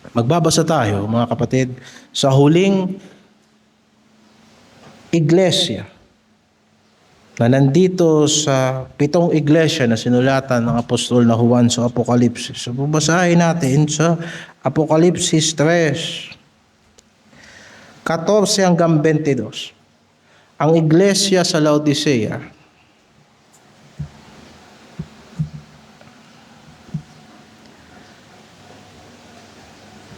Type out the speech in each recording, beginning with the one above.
Magbabasa tayo, mga kapatid, sa huling iglesia na nandito sa 7 iglesia na sinulatan ng apostol na Juan sa Apokalipsis. So, babasahin natin sa Apokalipsis 3, 14 hanggang 22. Ang iglesia sa Laodicea.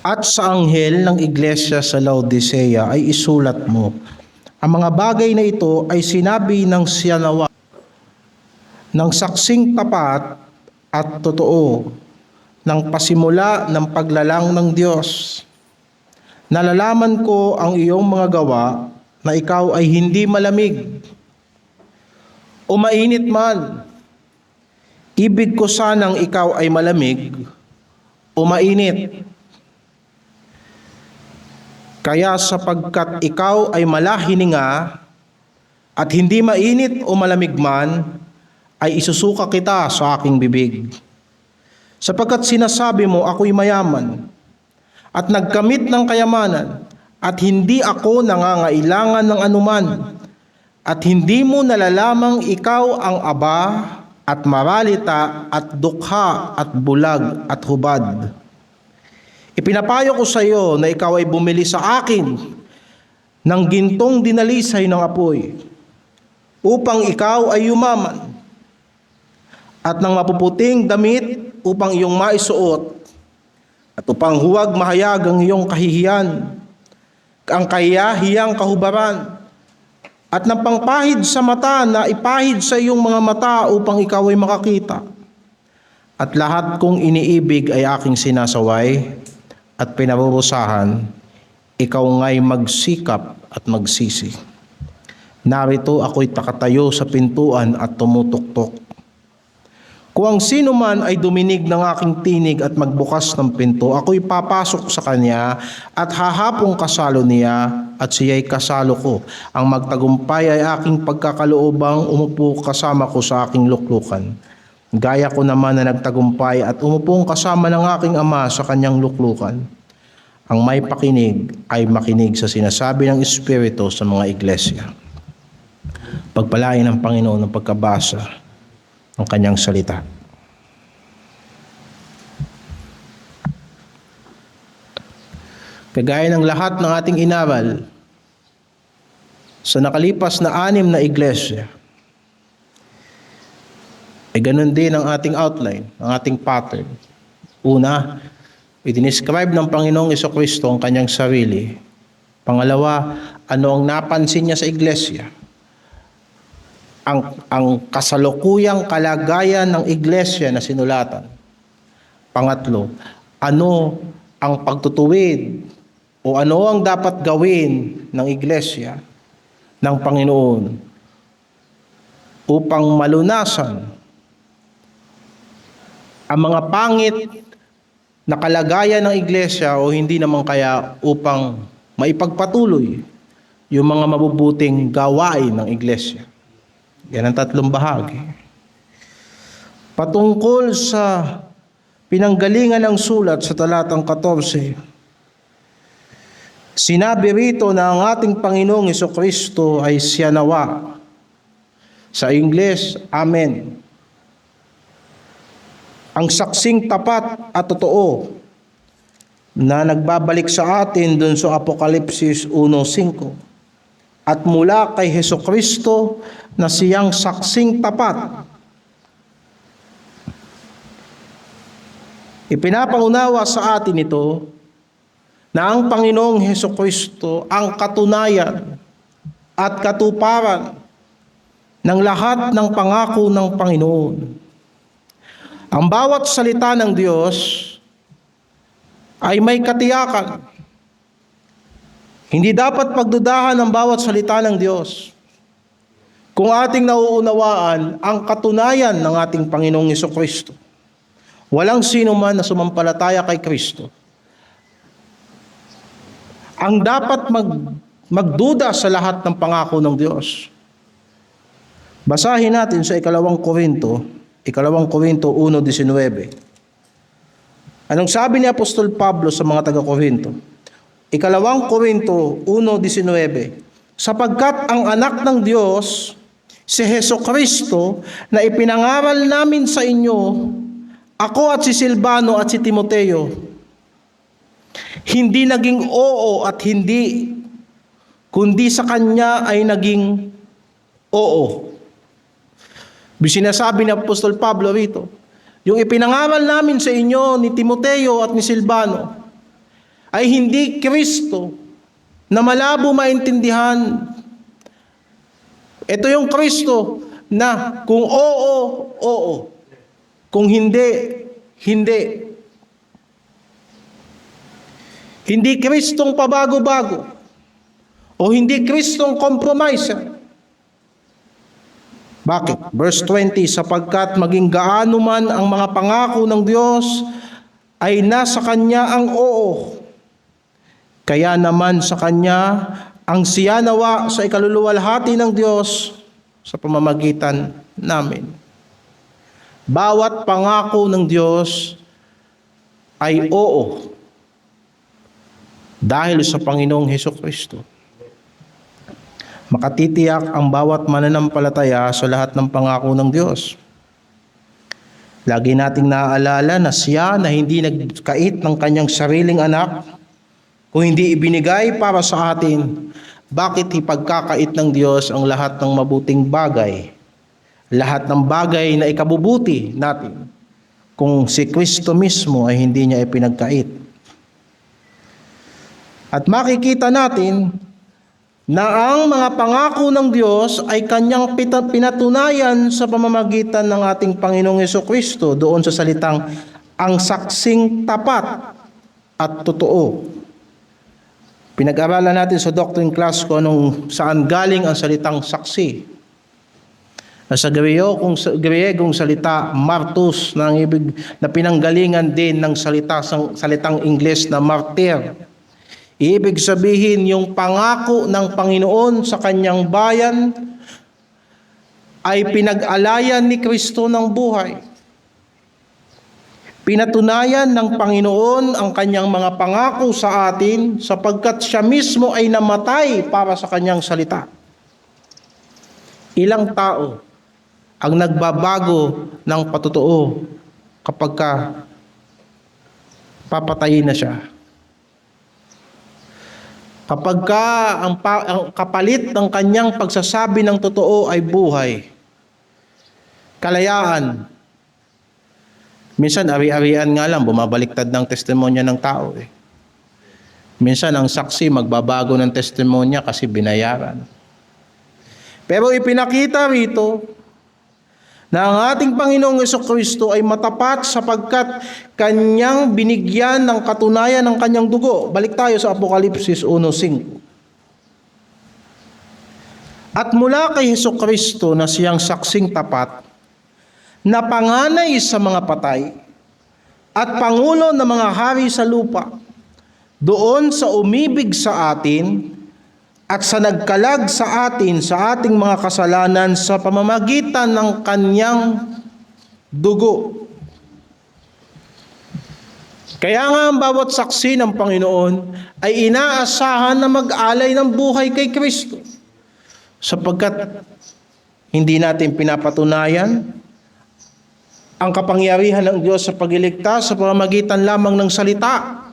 At sa anghel ng iglesia sa Laodicea ay isulat mo, ang mga bagay na ito ay sinabi ng siyanawa, ng saksing tapat at totoo, ng pasimula ng paglalang ng Diyos. Nalalaman ko ang iyong mga gawa na ikaw ay hindi malamig o mainit man. Ibig ko sanang ikaw ay malamig o mainit. Kaya sapagkat ikaw ay malahininga at hindi mainit o malamig man, ay isusuka kita sa aking bibig. Sapagkat sinasabi mo ako'y mayaman at nagkamit ng kayamanan at hindi ako nangangailangan ng anuman at hindi mo nalalamang ikaw ang aba at maralita at dukha at bulag at hubad. Ipinapayo ko sa iyo na ikaw ay bumili sa akin ng gintong dinalisay ng apoy upang ikaw ay yumaman at ng mapuputing damit upang iyong maisuot at upang huwag mahayag ang iyong kahihiyan, ang kahiyahiyang kahubaran at ng pangpahid sa mata na ipahid sa iyong mga mata upang ikaw ay makakita. At lahat kong iniibig ay aking sinasaway at pinarurusahan, ikaw nga'y magsikap at magsisi. Narito ako'y takatayo sa pintuan at tumutuktok. Kung ang sino man ay duminig ng aking tinig at magbukas ng pinto, ako'y papasok sa kanya at hahapong kasalo niya at siya'y kasalo ko. Ang magtagumpay ay aking pagkakaloobang umupo kasama ko sa aking luklukan. Gaya ko naman na nagtagumpay at umupong kasama ng aking ama sa kanyang luklukan. Ang may pakinig ay makinig sa sinasabi ng Espiritu sa mga iglesia. Pagpalain ng Panginoon ng pagkabasa ng kanyang salita. Kagaya ng lahat ng ating inaral sa nakalipas na 6 na iglesia, ay ganun din ang ating outline, ang ating pattern. Una, i-describe ng Panginoong Jesucristo ang kanyang sarili. Pangalawa, ano ang napansin niya sa iglesia? Ang kasalukuyang kalagayan ng iglesia na sinulatan. Pangatlo, ano ang pagtutuwid o ano ang dapat gawin ng iglesia ng Panginoon upang malunasan ang mga pangit na kalagayan ng iglesia o hindi naman kaya upang maipagpatuloy yung mga mabubuting gawain ng iglesia. Yan ang 3 bahagi. Patungkol sa pinanggalingan ng sulat sa talatang 14, sinabi rito na ang ating Panginoong Jesucristo ay siyanawa. Sa Ingles, Amen. Ang saksing tapat at totoo na nagbabalik sa atin dun sa Apokalipsis 1:5 at mula kay Jesucristo na siyang saksing tapat. Ipinapangunawa sa atin ito na ang Panginoong Jesucristo ang katunayan at katuparan ng lahat ng pangako ng Panginoon. Ang bawat salita ng Diyos ay may katiyakan. Hindi dapat pagdudahan ang bawat salita ng Diyos. Kung ating nauunawaan ang katunayan ng ating Panginoong Jesucristo, walang sino man na sumampalataya kay Kristo ang dapat magduda sa lahat ng pangako ng Diyos. Basahin natin sa 2 Korinto 1:19. Anong sabi ni Apostol Pablo sa mga taga-Korinto? Ikalawang Korinto 1:19, sapagkat ang anak ng Diyos, si Hesukristo, na ipinangaral namin sa inyo, ako at si Silvano at si Timoteo, hindi naging oo at hindi, kundi sa kanya ay naging oo. Sinasabi ni Apostol Pablo rito, yung ipinangaral namin sa inyo ni Timoteo at ni Silvano ay hindi Kristo na malabo maintindihan. Ito yung Kristo na kung oo, oo. Kung hindi, hindi. Hindi Kristong pabago-bago. O hindi Kristong compromiser. Bakit? Verse 20, sapagkat maging gaano man ang mga pangako ng Diyos, ay nasa Kanya ang oo. Kaya naman sa Kanya ang siya nawa sa ikaluluwalhati ng Diyos sa pamamagitan namin. Bawat pangako ng Diyos ay oo dahil sa Panginoong Hesukristo. Makatitiyak ang bawat mananampalataya sa lahat ng pangako ng Diyos. Lagi nating naaalala na siya na hindi nagkait ng kanyang sariling anak, kung hindi ibinigay para sa atin, bakit ipagkakait ng Diyos ang lahat ng mabuting bagay? Lahat ng bagay na ikabubuti natin, kung si Kristo mismo ay hindi niya ipinagkait. At makikita natin na ang mga pangako ng Diyos ay kanyang pinatunayan sa pamamagitan ng ating Panginoong Hesukristo doon sa salitang ang saksing tapat at totoo. Pinag-aralan natin sa doctrine class ko nung saan galing ang salitang saksi. Sa Griegong salita martus na ibig na pinanggalingan din ng salitang Ingles na martyr. Ibig sabihin yung pangako ng Panginoon sa kanyang bayan ay pinag-alayan ni Kristo ng buhay. Pinatunayan ng Panginoon ang kanyang mga pangako sa atin sapagkat siya mismo ay namatay para sa kanyang salita. Ilang tao ang nagbabago ng patotoo kapag papatayin na siya? Kapag ang kapalit ng kanyang pagsasabi ng totoo ay buhay, kalayaan. Minsan ari-arian nga lang, bumabaliktad ng testimonya ng tao. Minsan ang saksi magbabago ng testimonya kasi binayaran. Pero ipinakita rito na ang ating Panginoong Hesukristo ay matapat sapagkat kanyang binigyan ng katunayan ng kanyang dugo. Balik tayo sa Apokalipsis 1:5. At mula kay Hesukristo na siyang saksing tapat, na panganay sa mga patay, at pangulo ng mga hari sa lupa, doon sa umibig sa atin, at sa nagkalag sa atin sa ating mga kasalanan sa pamamagitan ng kanyang dugo. Kaya nga ang bawat saksi ng Panginoon ay inaasahan na mag-alay ng buhay kay Kristo. Sapagkat hindi natin pinapatunayan ang kapangyarihan ng Diyos sa pagliligtas sa pamamagitan lamang ng salita.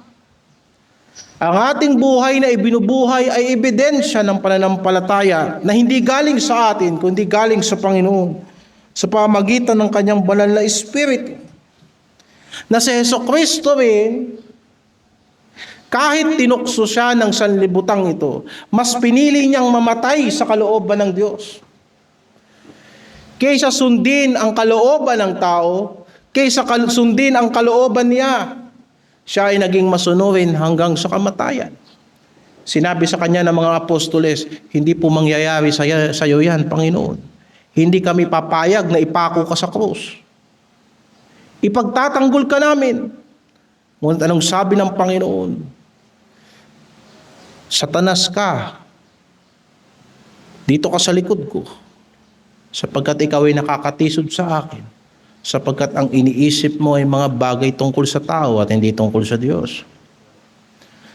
Ang ating buhay na ibinubuhay ay ebidensya ng pananampalataya na hindi galing sa atin, kundi galing sa Panginoon sa pamamagitan ng kanyang banal na Espiritu. Na si Hesukristo rin, kahit tinukso siya ng sanlibutang ito, mas pinili niyang mamatay sa kalooban ng Diyos. Kaysa sundin ang kalooban ng tao, kaysa sundin ang kalooban niya, siya ay naging masunurin hanggang sa kamatayan. Sinabi sa kanya ng mga apostoles, hindi po mangyayari sa iyo yan, Panginoon. Hindi kami papayag na ipako ka sa krus. Ipagtatanggol ka namin. Ngunit anong sabi ng Panginoon? Satanas ka. Dito ka sa likod ko. Sapagkat ikaw ay nakakatisod sa akin. sapagkat ang iniisip mo ay mga bagay tungkol sa tao at hindi tungkol sa Diyos.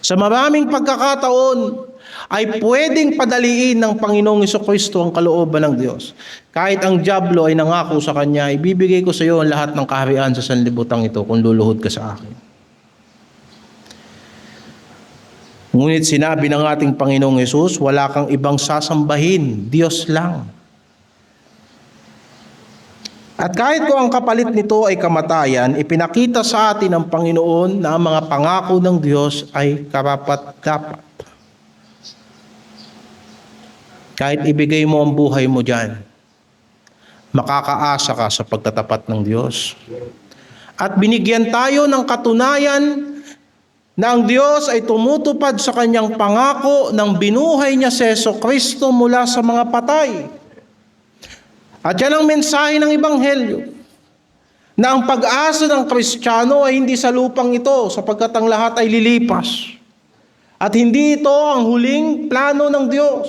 Sa maraming pagkakataon ay pwedeng padaliin ng Panginoong Jesucristo ang kalooban ng Diyos. Kahit ang dyablo ay nangako sa Kanya, ibibigay ko sa iyo ang lahat ng kaharian sa sanlibutan ito kung luluhod ka sa akin. Ngunit sinabi ng ating Panginoong Hesus, wala kang ibang sasambahin, Diyos lang. At kahit kung ang kapalit nito ay kamatayan, ipinakita sa atin ng Panginoon na ang mga pangako ng Diyos ay karapat-dapat. Kahit ibigay mo ang buhay mo dyan, makakaasa ka sa pagtatapat ng Diyos. At binigyan tayo ng katunayan na ang Diyos ay tumutupad sa Kanyang pangako nang binuhay niya si Jesucristo mula sa mga patay. At yan ang mensahe ng Ebanghelyo, na ang pag-asa ng Kristiyano ay hindi sa lupang ito, sapagkat ang lahat ay lilipas. At hindi ito ang huling plano ng Diyos.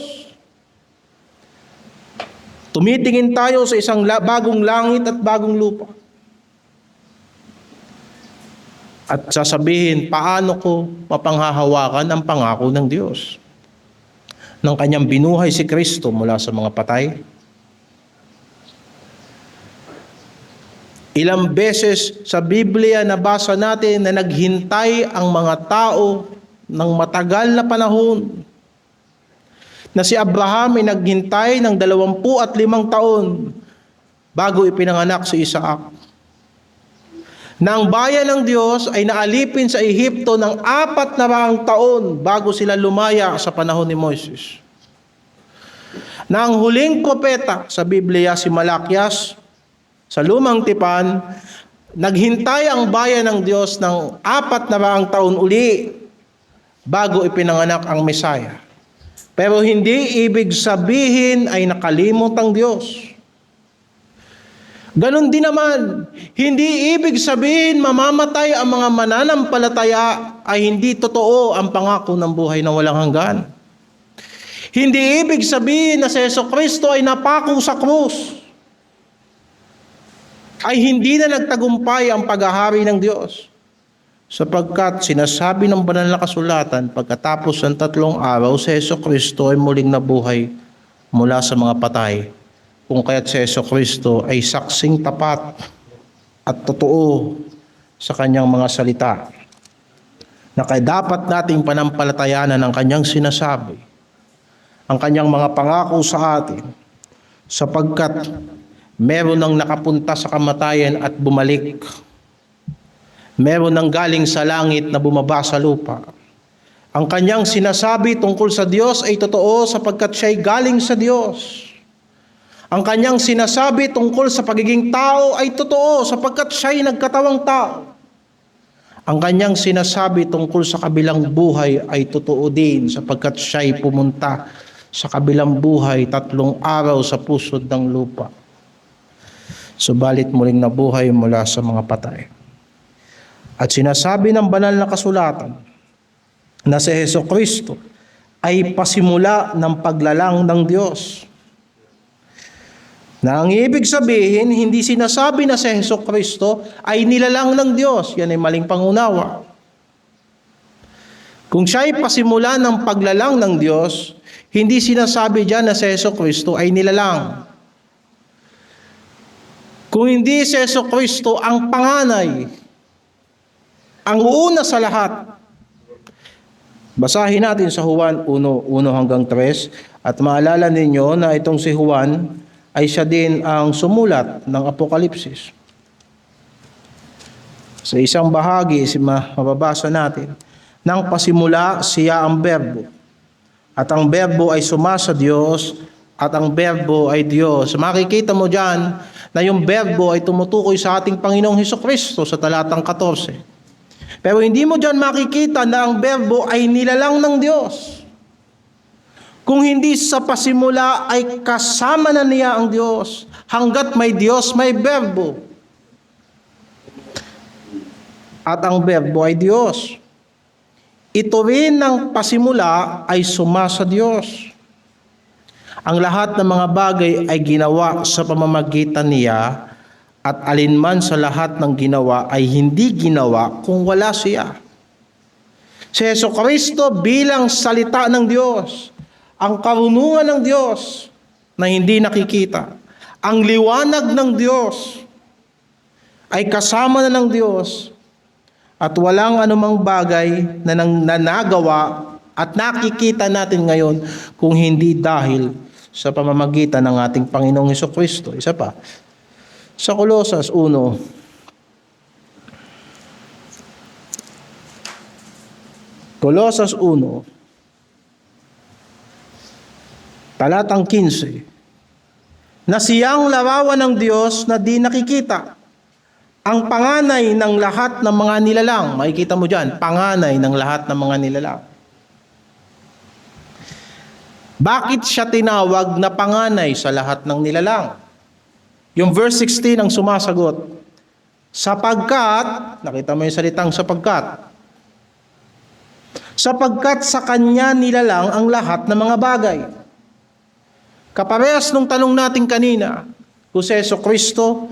Tumitingin tayo sa isang bagong langit at bagong lupa. At sasabihin, paano ko mapanghahawakan ang pangako ng Diyos? Nang Kanyang binuhay si Kristo mula sa mga patay. Ilang beses sa Biblia nabasa natin na naghintay ang mga tao ng matagal na panahon. Na si Abraham ay naghintay ng 25 taon bago ipinanganak si Isaac. Na ang bayan ng Diyos ay naalipin sa Ehipto ng 400 taon bago sila lumaya sa panahon ni Moises. Na ang huling propeta sa Biblia, si Malakias, sa Lumang Tipan, naghintay ang bayan ng Diyos ng 400 taon uli bago ipinanganak ang Mesaya. Pero hindi ibig sabihin ay nakalimot ang Diyos. Ganon din naman, hindi ibig sabihin mamamatay ang mga mananampalataya ay hindi totoo ang pangako ng buhay na walang hanggan. Hindi ibig sabihin na si Jesucristo ay napako sa krus, ay hindi na nagtagumpay ang paghahari ng Diyos. Sapagkat sinasabi ng banal na kasulatan, pagkatapos ng 3 araw, si Jesucristo ay muling nabuhay mula sa mga patay. Kung kaya't si Jesucristo ay saksing tapat at totoo sa Kanyang mga salita, na kaya dapat nating panampalatayanan ang Kanyang sinasabi, ang Kanyang mga pangako sa atin, sapagkat meron nang nakapunta sa kamatayan at bumalik. Meron nang galing sa langit na bumaba sa lupa. Ang Kanyang sinasabi tungkol sa Diyos ay totoo sapagkat siya'y galing sa Diyos. Ang Kanyang sinasabi tungkol sa pagiging tao ay totoo sapagkat siya'y nagkatawang tao. Ang Kanyang sinasabi tungkol sa kabilang buhay ay totoo din sapagkat siya'y pumunta sa kabilang buhay 3 araw sa pusod ng lupa. Subalit muling nabuhay mula sa mga patay. At sinasabi ng banal na kasulatan na si Jesucristo ay pasimula ng paglalang ng Diyos. Na ang ibig sabihin, hindi sinasabi na si Jesucristo ay nilalang ng Diyos. Yan ay maling pangunawa. Kung siya ay pasimula ng paglalang ng Diyos, hindi sinasabi diyan na si Jesucristo ay nilalang. Kung hindi si Jesucristo ang panganay, ang una sa lahat. Basahin natin sa Juan 1:1-3 at maalala ninyo na itong si Juan ay siya din ang sumulat ng Apokalipsis. Sa isang bahagi, mababasa natin, nang pasimula siya ang Berbo, at ang Berbo ay suma sa Diyos, at ang Berbo ay Diyos. Makikita mo dyan na yung Berbo ay tumutukoy sa ating Panginoong Hesukristo sa talatang 14. Pero hindi mo dyan makikita na ang Berbo ay nilalang ng Diyos. Kung hindi sa pasimula ay kasama na niya ang Diyos. Hanggat may Diyos, may Berbo. At ang Berbo ay Diyos. Ito rin ng pasimula ay suma sa Diyos. Ang lahat ng mga bagay ay ginawa sa pamamagitan niya at alinman sa lahat ng ginawa ay hindi ginawa kung wala siya. Si Jesucristo bilang salita ng Diyos, ang karunungan ng Diyos na hindi nakikita, ang liwanag ng Diyos ay kasama na ng Diyos at walang anumang bagay na nagawa at nakikita natin ngayon kung hindi dahil sa pamamagitan ng ating Panginoong Jesucristo. Isa pa, sa Colosas 1, Colosas 1, talatang 15, na siyang larawan ng Diyos na di nakikita, ang panganay ng lahat ng mga nilalang. Makikita mo dyan, panganay ng lahat ng mga nilalang. Bakit siya tinawag na panganay sa lahat ng nilalang? Yung verse 16 ang sumasagot. Sapagkat, nakita mo yung salitang sapagkat sa Kanya nilalang ang lahat ng mga bagay. Kaparehas nung tanong natin kanina, kung si Jesucristo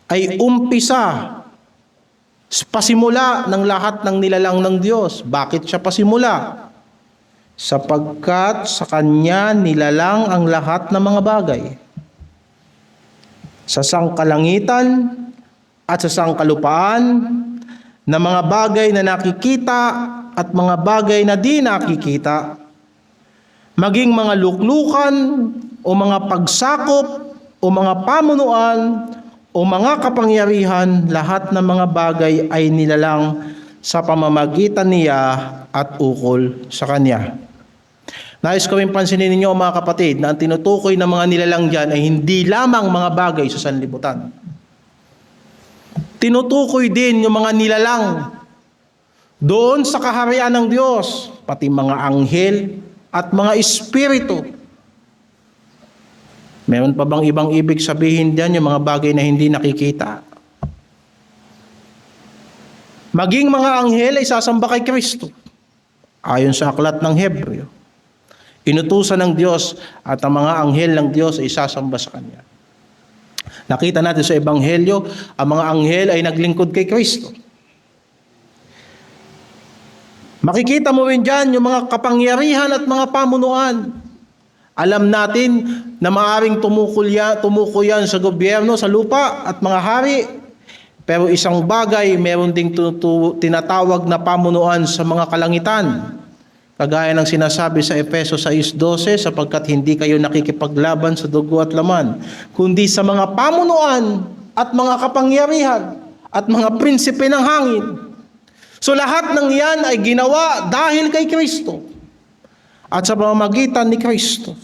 ay umpisa, pasimula ng lahat ng nilalang ng Diyos. Bakit siya pasimula? Sapagkat sa Kanya nilalang ang lahat ng mga bagay. Sa sangkalangitan at sa sangkalupaan, na mga bagay na nakikita at mga bagay na di nakikita, maging mga luklukan o mga pagsakop o mga pamunuan o mga kapangyarihan, lahat ng mga bagay ay nilalang sa pamamagitan niya at ukol sa Kanya. Nais ko rin pansinin ninyo mga kapatid na ang tinutukoy ng mga nilalang dyan ay hindi lamang mga bagay sa sanlibutan. Tinutukoy din yung mga nilalang doon sa kaharian ng Diyos, pati mga anghel at mga espiritu. Meron pa bang ibang ibig sabihin diyan yung mga bagay na hindi nakikita? Maging mga anghel ay sasamba kay Kristo. Ayon sa aklat ng Hebreo, inutusan ng Diyos at ang mga anghel ng Diyos ay sasamba sa Kanya. Nakita natin sa Ebanghelyo, ang mga anghel ay naglingkod kay Kristo. Makikita mo rin dyan yung mga kapangyarihan at mga pamunuan. Alam natin na maaaring tumuko yan sa gobyerno, sa lupa at mga hari. Pero isang bagay, meron ding tinatawag na pamunuan sa mga kalangitan. Kagaya ng sinasabi sa Efeso 6:12, sapagkat hindi kayo nakikipaglaban sa dugo at laman, kundi sa mga pamunuan at mga kapangyarihan at mga prinsipe ng hangin. So lahat ng iyan ay ginawa dahil kay Kristo at sa pamamagitan ni Kristo.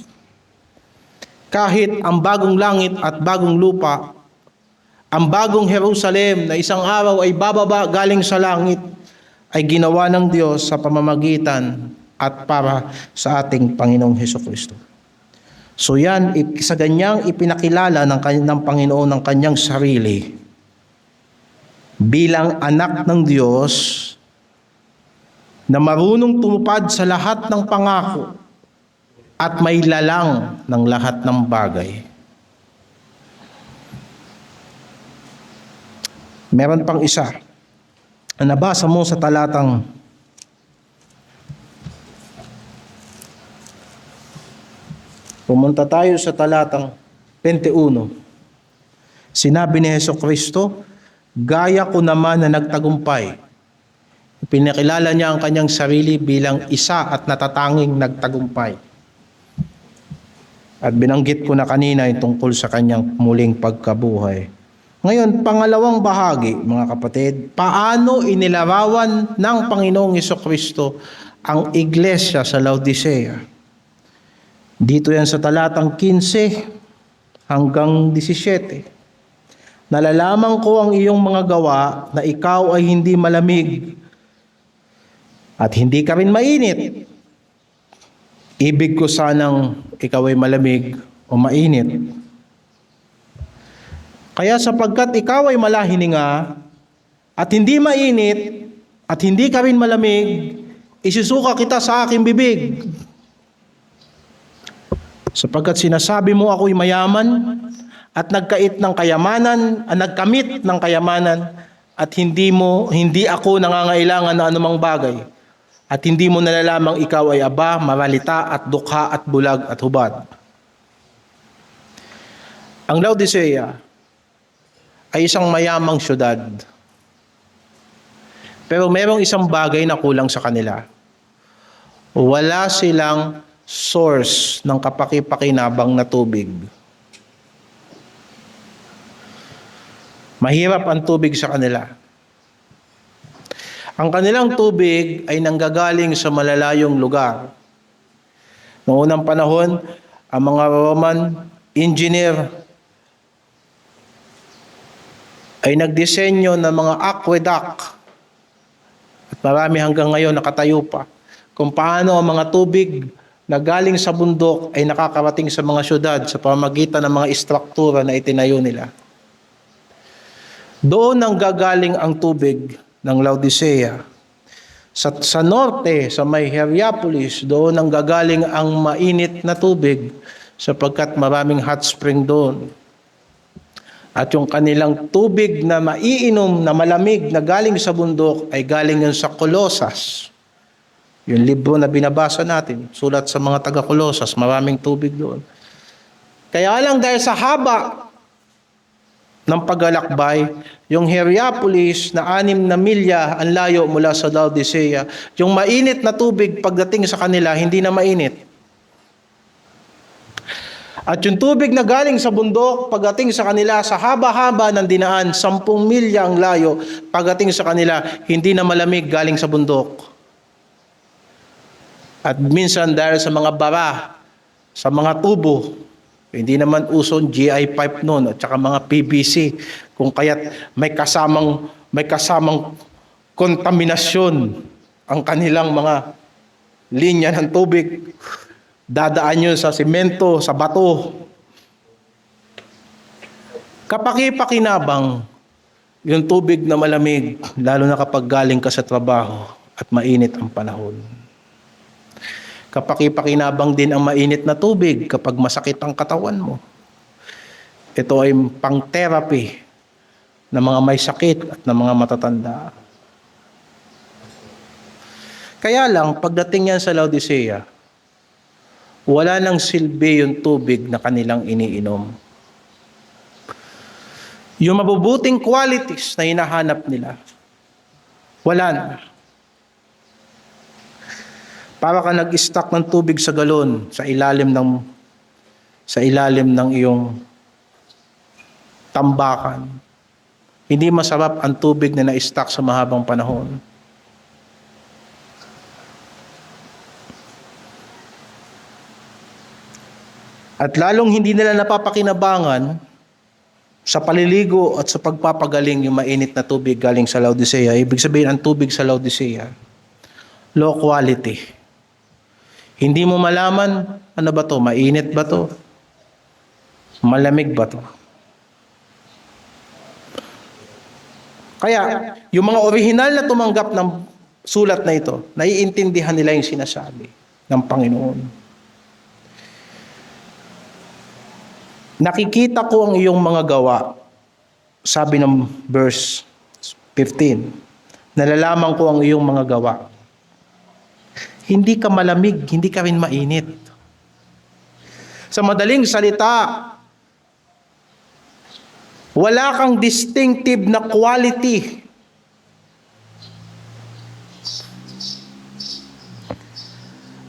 Kahit ang bagong langit at bagong lupa, ang bagong Jerusalem na isang araw ay bababa galing sa langit, ay ginawa ng Diyos sa pamamagitan at para sa ating Panginoong Hesukristo. So yan, sa ganyang ipinakilala ng Panginoon ng kanyang sarili bilang anak ng Diyos na marunong tumupad sa lahat ng pangako at may lalang ng lahat ng bagay. Meron pang isa na nabasa mo sa talatang pumunta tayo sa talatang 21. Sinabi ni Jesucristo, gaya ko naman na nagtagumpay. Pinakilala niya ang kanyang sarili bilang isa at natatanging nagtagumpay. At binanggit ko na kanina yung tungkol sa kanyang muling pagkabuhay. Ngayon, pangalawang bahagi, mga kapatid, paano inilarawan ng Panginoong Jesucristo ang iglesia sa Laodicea? Dito yan sa talatang 15 hanggang 17. Nalalaman ko ang iyong mga gawa na ikaw ay hindi malamig at hindi ka rin mainit. Ibig ko sanang ikaw ay malamig o mainit. Kaya sapagkat ikaw ay malahininga at hindi mainit at hindi ka rin malamig, isusuka kita sa aking bibig. Sapagkat sinasabi mo ako'y mayaman at nagkamit ng kayamanan at hindi ako nangangailangan ng anumang bagay at hindi mo nalalamang ikaw ay aba, maralita at dukha at bulag at hubad. Ang Laodicea ay isang mayamang syudad. Pero merong isang bagay na kulang sa kanila. Wala silang source ng kapaki-pakinabang na tubig. Mahirap ang tubig sa kanila. Ang kanilang tubig ay nanggagaling sa malalayong lugar. Noong unang panahon, ang mga Roman engineer ay nagdisenyo ng mga aqueduct at marami hanggang ngayon nakatayo pa kung paano ang mga tubig na galing sa bundok ay nakakarating sa mga syudad sa pamamagitan ng mga istruktura na itinayo nila. Doon ang gagaling ang tubig ng Laodicea. Sa norte, sa may Hierapolis, doon ang gagaling ang mainit na tubig sapagkat maraming hot spring doon. At yung kanilang tubig na maiinom, na malamig, na galing sa bundok, ay galing yun sa Colosas. Yung libro na binabasa natin, sulat sa mga taga-Colosas, maraming tubig doon. Kaya lang dahil sa haba ng paglalakbay, yung Hierapolis na 6 na milya ang layo mula sa Laodicea, yung mainit na tubig pagdating sa kanila, hindi na mainit. At yung tubig na galing sa bundok, pagdating sa kanila, sa haba-haba ng dinaan, 10 milya ang layo, pagdating sa kanila, hindi na malamig galing sa bundok. At minsan dahil sa mga bara, sa mga tubo, hindi naman usong GI pipe noon at saka mga PVC, kung kaya't may kasamang kontaminasyon ang kanilang mga linya ng tubig. Dadaan yun sa simento, sa bato. Kapaki-pakinabang yung tubig na malamig, lalo na kapag galing ka sa trabaho at mainit ang panahon. Kapaki-pakinabang din ang mainit na tubig kapag masakit ang katawan mo. Ito ay pang-therapy ng mga may sakit at ng mga matatanda. Kaya lang, pagdating yan sa Laodicea, wala nang silbi yung tubig na kanilang iniinom. Yung mabubuting qualities na hinahanap nila, wala na. Para ka nag-stock ng tubig sa galon sa ilalim ng iyong tambakan. Hindi masarap ang tubig na na-stock sa mahabang panahon. At lalong hindi nila napapakinabangan sa paliligo at sa pagpapagaling yung mainit na tubig galing sa Laodicea. Ibig sabihin, ang tubig sa Laodicea, low quality. Hindi mo malaman, ano ba to? Mainit ba to? Malamig ba to? Kaya, yung mga orihinal na tumanggap ng sulat na ito, naiintindihan nila yung sinasabi ng Panginoon. Nakikita ko ang iyong mga gawa, sabi ng verse 15. Nalalaman ko ang iyong mga gawa. Hindi ka malamig, hindi ka rin mainit. Sa madaling salita, wala kang distinctive na quality.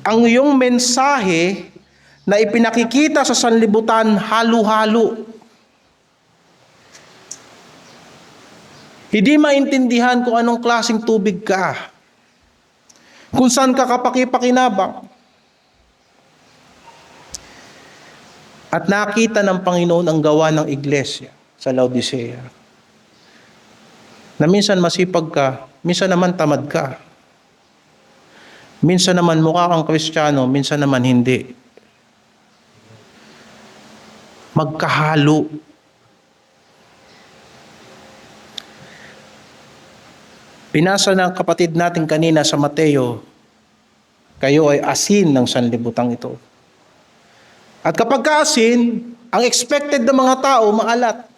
Ang iyong mensahe na ipinakikita sa sanlibutan, halo-halo. Hindi maintindihan kung anong klaseng tubig ka. Kung saan ka kapaki-pakinabang. At nakita ng Panginoon ang gawa ng iglesia sa Laodicea. Na minsan masipag ka, minsan naman tamad ka. Minsan naman mukha kang Kristiyano, minsan naman hindi. Magkahalo. Pinasa ng kapatid natin kanina sa Mateo, kayo ay asin ng sanlibutan ito. At kapag ka asin, Ang expected ng mga tao, maalat.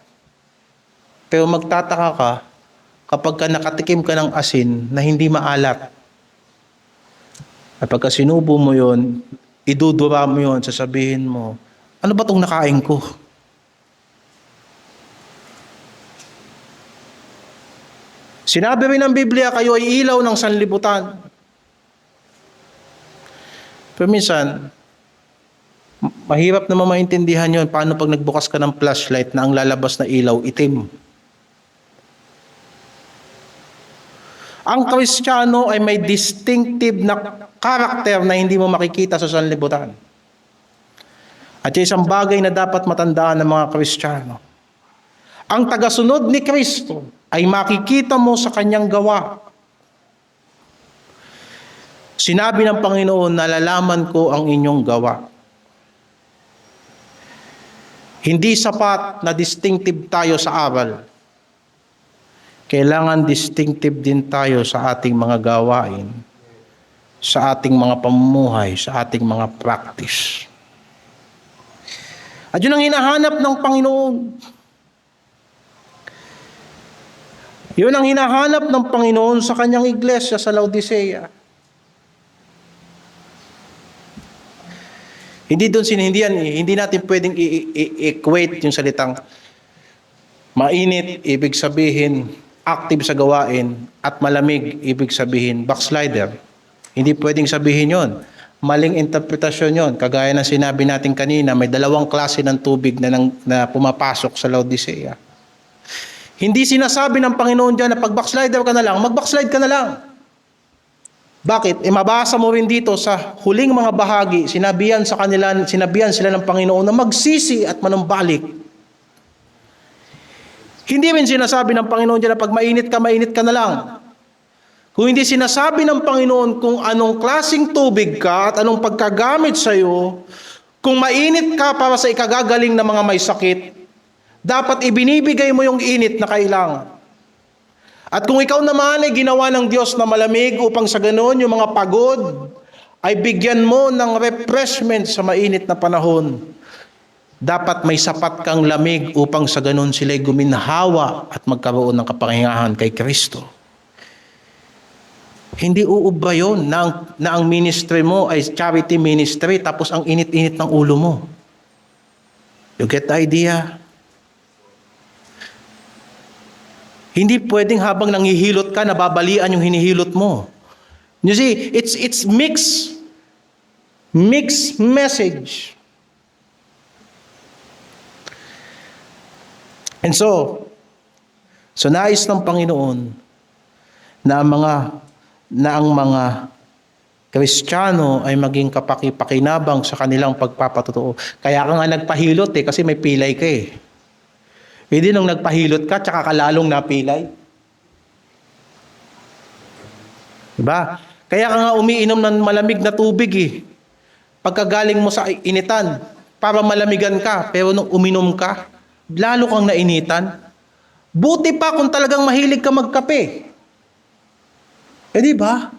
Pero magtataka ka kapag ka nakatikim ka ng asin na hindi maalat. At pagka sinubo mo yon, idudura mo yon, sasabihin mo, ano ba itong nakain ko? Sinabi rin ng Biblia, kayo ay ilaw ng sanlibutan. Pero minsan, mahirap naman maintindihan yon. Paano pag nagbukas ka ng flashlight na ang lalabas na ilaw, itim? Ang Kristiyano ay may distinctive na karakter na hindi mo makikita sa sanlibutan. At isang bagay na dapat matandaan ng mga Kristiyano. Ang tagasunod ni Kristo ay makikita mo sa kanyang gawa. Sinabi ng Panginoon, nalalaman ko ang inyong gawa. Hindi sapat na distinctive tayo sa aral. Kailangan distinctive din tayo sa ating mga gawain, sa ating mga pamumuhay, sa ating mga practice. At yun ang hinahanap ng Panginoon. Yun ang hinahanap ng Panginoon sa kanyang iglesia sa Laodicea. Hindi natin pwedeng equate yung salitang mainit, ibig sabihin active sa gawain, at malamig, ibig sabihin backslider. Hindi pwedeng sabihin yon. Maling interpretasyon yon. Kagaya ng sinabi natin kanina, may dalawang klase ng tubig na pumapasok sa Laodicea. Hindi sinasabi ng Panginoon dyan na pag backslider ka na lang, mag-backslide ka na lang. Bakit? Mabasa mo rin dito sa huling mga bahagi, sinabihan sila ng Panginoon na magsisi at manumbalik. Hindi rin sinasabi ng Panginoon dyan na pag mainit ka na lang. Kung hindi sinasabi ng Panginoon kung anong klaseng tubig ka at anong pagkagamit sa iyo, kung mainit ka para sa ikagagaling ng mga may sakit, dapat ibinibigay mo yung init na kailangan. At kung ikaw naman ay ginawa ng Diyos na malamig upang sa ganoon yung mga pagod ay bigyan mo ng refreshment sa mainit na panahon, dapat may sapat kang lamig upang sa ganoon sila'y guminhawa at magkaroon ng kapangyarihan kay Kristo. Hindi uubra yun na ang ministry mo ay charity ministry tapos ang init-init ng ulo mo. You get the idea? Hindi pwedeng habang nanghihilot ka, nababalian yung hinihilot mo. You see, it's mixed message. And so nais ng Panginoon na ang mga Kristiyano ay maging kapaki-pakinabang sa kanilang pagpapatotoo. Kaya ka nga nagpahilot kasi may pilay ka eh. Hindi nung nagpahilot ka, tsaka ka lalong napilay. Diba? Kaya ka nga umiinom ng malamig na tubig eh. Pagkagaling mo sa initan, para malamigan ka, pero nung uminom ka, lalo kang nainitan. Buti pa kung talagang mahilig ka magkape. Diba?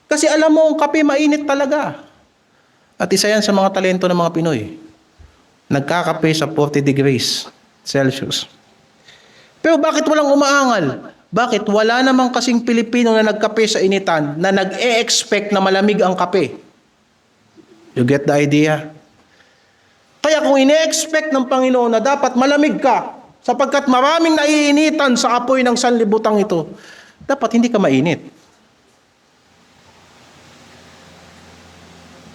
Kasi alam mo, ang kape mainit talaga. At isa yan sa mga talento ng mga Pinoy. Nagkakape sa 40 degrees Celsius. Pero bakit walang umaangal? Bakit? Wala namang kasing Pilipino na nagkape sa initan na nag-e-expect na malamig ang kape. You get the idea? Kaya kung ine-expect ng Panginoon na dapat malamig ka, sapagkat maraming naiinitan sa apoy ng sanlibutang ito, dapat hindi ka mainit.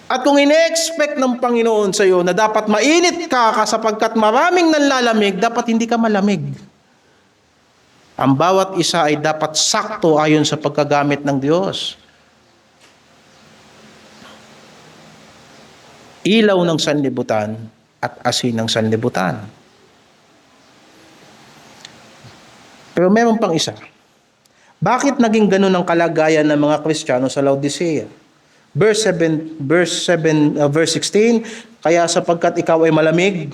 At kung ine-expect ng Panginoon sa iyo na dapat mainit ka sapagkat maraming nanlalamig, dapat hindi ka malamig. Ang bawat isa ay dapat sakto ayon sa pagkagamit ng Diyos. Ilaw ng sanlibutan at asin ng sanlibutan. Pero meron pang isa. Bakit naging ganun ang kalagayan ng mga Kristiyano sa Laodicea? Verse 16, kaya sapagkat ikaw ay malamig,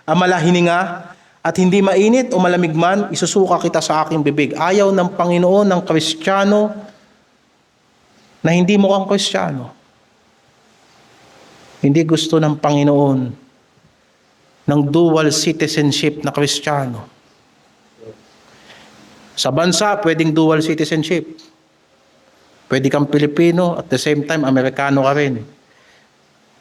malahininga, at hindi mainit o malamig man, isusuka kita sa aking bibig. Ayaw ng Panginoon ng Kristiyano na hindi mo kang Kristiyano. Hindi gusto ng Panginoon ng dual citizenship na Kristiyano. Sa bansa, pwedeng dual citizenship. Pwede kang Pilipino at the same time Amerikano ka rin.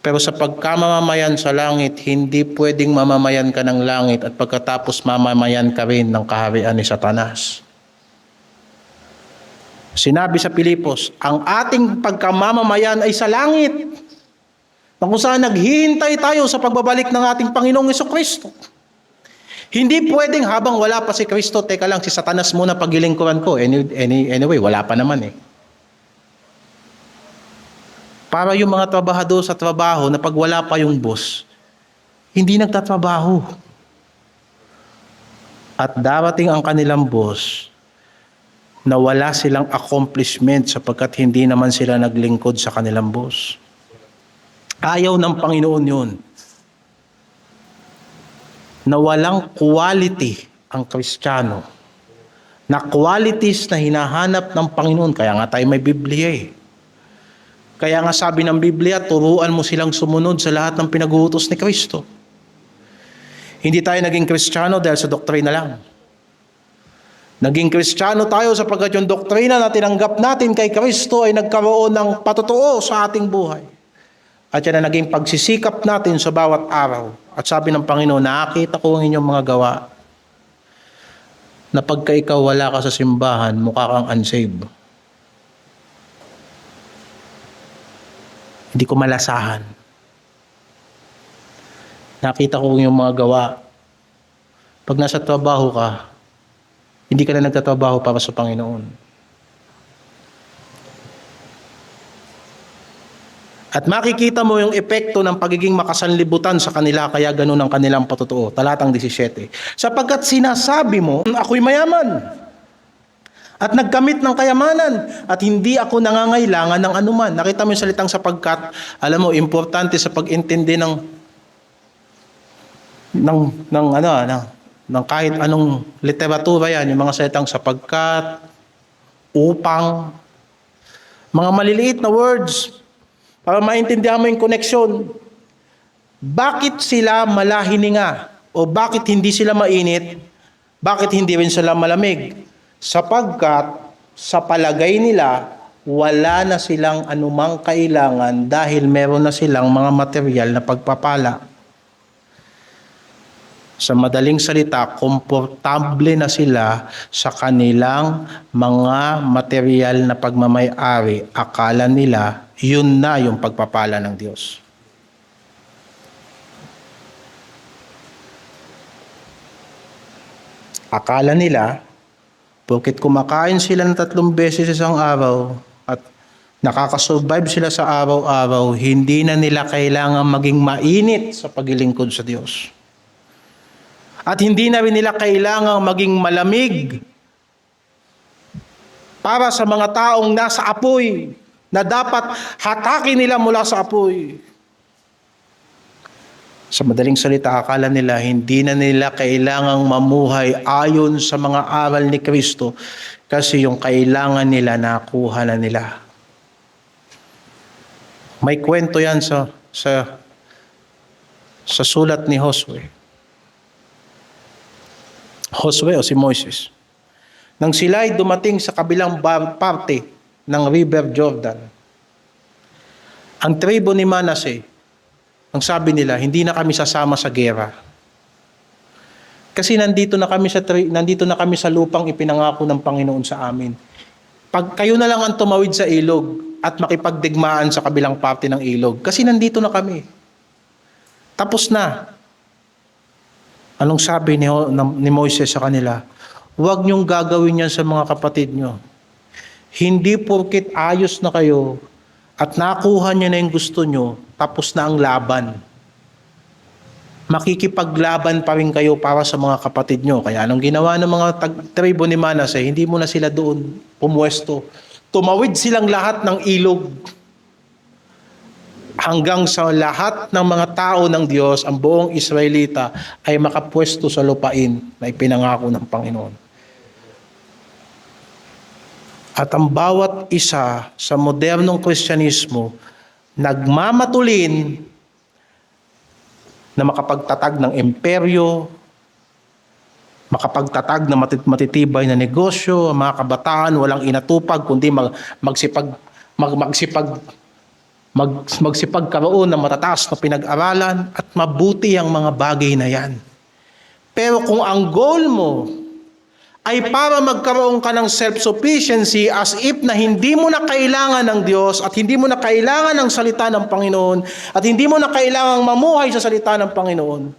Pero sa pagkamamamayan sa langit, hindi pwedeng mamamayan ka ng langit at pagkatapos mamamayan ka rin ng kaharian ni Satanas. Sinabi sa Pilipos, ang ating pagkamamamayan ay sa langit, na kung saan naghihintay tayo sa pagbabalik ng ating Panginoong Jesucristo. Hindi pwedeng habang wala pa si Kristo, teka lang, si Satanas muna pagilingkuran ko. Anyway, wala pa naman eh. Para yung mga trabahador sa trabaho na pag wala pa yung boss, hindi nagtatrabaho. At darating ang kanilang boss na wala silang accomplishment sapagkat hindi naman sila naglingkod sa kanilang boss. Ayaw ng Panginoon yun. Na walang quality ang Kristiyano. Na qualities na hinahanap ng Panginoon. Kaya nga tayo may Biblia eh. Kaya nga sabi ng Biblia, turuan mo silang sumunod sa lahat ng pinag-uutos ni Kristo. Hindi tayo naging Kristiyano dahil sa doktrina lang. Naging Kristiyano tayo sapagkat yung doktrina na tinanggap natin kay Kristo ay nagkaroon ng patotoo sa ating buhay. At yan na naging pagsisikap natin sa bawat araw. At sabi ng Panginoon, nakakita ko ang inyong mga gawa na pagka ikaw wala ka sa simbahan, mukha kang unsaved. Hindi ko malasahan. Nakita ko yung mga gawa. Pag nasa trabaho ka, hindi ka na nagtatrabaho para sa Panginoon. At makikita mo yung epekto ng pagiging makasanlibutan sa kanila, kaya ganun ang kanilang patotoo. Talatang 17. Sapagkat sinasabi mo, ako'y mayaman at nagkamit ng kayamanan at hindi ako nangangailangan ng anuman. Nakita mo yung salitang sapagkat, alam mo, importante sa pag-intindi ng kahit anong literatura yan, yung mga salitang sapagkat, upang, mga maliliit na words, para maintindihan mo yung koneksyon. Bakit sila malahininga? O bakit hindi sila mainit? Bakit hindi rin sila malamig? Sapagkat sa palagay nila, wala na silang anumang kailangan dahil meron na silang mga material na pagpapala. Sa madaling salita, komportable na sila sa kanilang mga material na pagmamay-ari. Akala nila, yun na yung pagpapala ng Diyos. Akala nila, porket kumakain sila ng 3 beses isang araw at nakakasurvive sila sa araw-araw, hindi na nila kailangan maging mainit sa paglilingkod sa Diyos. At hindi na rin nila kailangang maging malamig para sa mga taong nasa apoy na dapat hatakin nila mula sa apoy. Sa madaling salita, akala nila hindi na nila kailangang mamuhay ayon sa mga aral ni Kristo kasi yung kailangan nila nakuha na nila. May kwento yan sa sulat ni Josue. Josue o si Moises. Nang sila ay dumating sa kabilang parte ng River Jordan, ang tribo ni Manasseh, ang sabi nila, hindi na kami sasama sa gera. Kasi nandito na kami sa lupang ipinangako ng Panginoon sa amin. Pag kayo na lang ang tumawid sa ilog at makipagdigmaan sa kabilang parte ng ilog, kasi nandito na kami. Tapos na. Anong sabi ni Moises sa kanila? Huwag niyong gagawin yan sa mga kapatid niyo. Hindi porket ayos na kayo at nakuha niyo na yung gusto niyo, tapos na ang laban. Makikipaglaban pa rin kayo para sa mga kapatid niyo. Kaya anong ginawa ng mga tribo ni Manasseh? Hindi mo na sila doon pumuwesto. Tumawid silang lahat ng ilog. Hanggang sa lahat ng mga tao ng Diyos, ang buong Israelita ay makapwesto sa lupain na ipinangako ng Panginoon. At ang bawat isa sa modernong Kristyanismo, nagmamatulin na makapagtatag ng imperyo, makapagtatag na matitibay na negosyo, ang mga kabataan walang inatupag kundi magsipagkaroon ng matataas na pinag-aralan at mabuti ang mga bagay na yan. Pero kung ang goal mo ay para magkaroon ka ng self-sufficiency as if na hindi mo na kailangan ng Diyos at hindi mo na kailangan ng salita ng Panginoon at hindi mo na kailangang mamuhay sa salita ng Panginoon,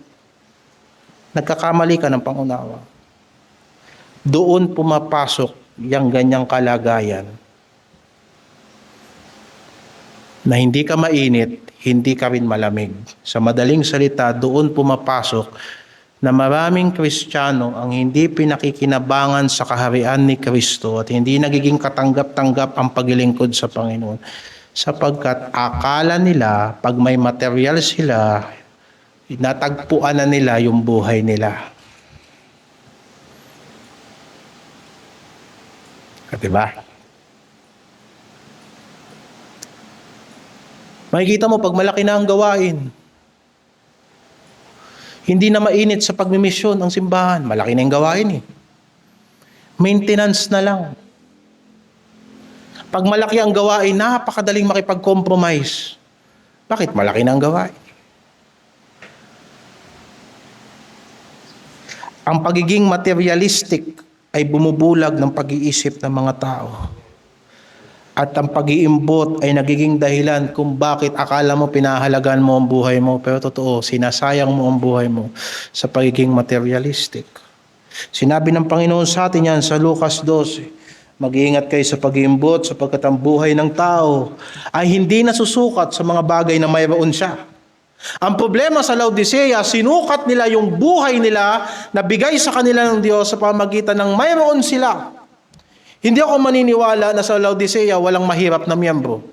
nagkakamali ka ng pangunawa. Doon pumapasok yung ganyang kalagayan na hindi ka mainit, hindi ka rin malamig. Sa madaling salita, doon pumapasok na maraming Kristiyano ang hindi pinakikinabangan sa kaharian ni Kristo at hindi nagiging katanggap-tanggap ang paglilingkod sa Panginoon. Sapagkat akala nila, pag may material sila, natagpuan na nila yung buhay nila. Diba? Makikita mo pag malaki na ang gawain, hindi na mainit sa pagmimisyon ang simbahan. Malaki na yung gawain eh. Maintenance na lang. Pag malaki ang gawain, napakadaling makipag-compromise. Bakit? Malaki na ang gawain. Ang pagiging materialistic ay bumubulag ng pag-iisip ng mga tao. At ang pag-iimbot ay nagiging dahilan kung bakit akala mo pinahalagan mo ang buhay mo, pero totoo, sinasayang mo ang buhay mo sa pagiging materialistic. Sinabi ng Panginoon sa atin yan sa Lucas 12, mag-iingat kayo sa pag-iimbot sapagkat ang buhay ng tao ay hindi nasusukat sa mga bagay na mayroon siya. Ang problema sa Laodicea, sinukat nila yung buhay nila na bigay sa kanila ng Diyos sa pamamagitan ng mayroon sila. Hindi ako maniniwala na sa Laodicea walang mahirap na miyembro.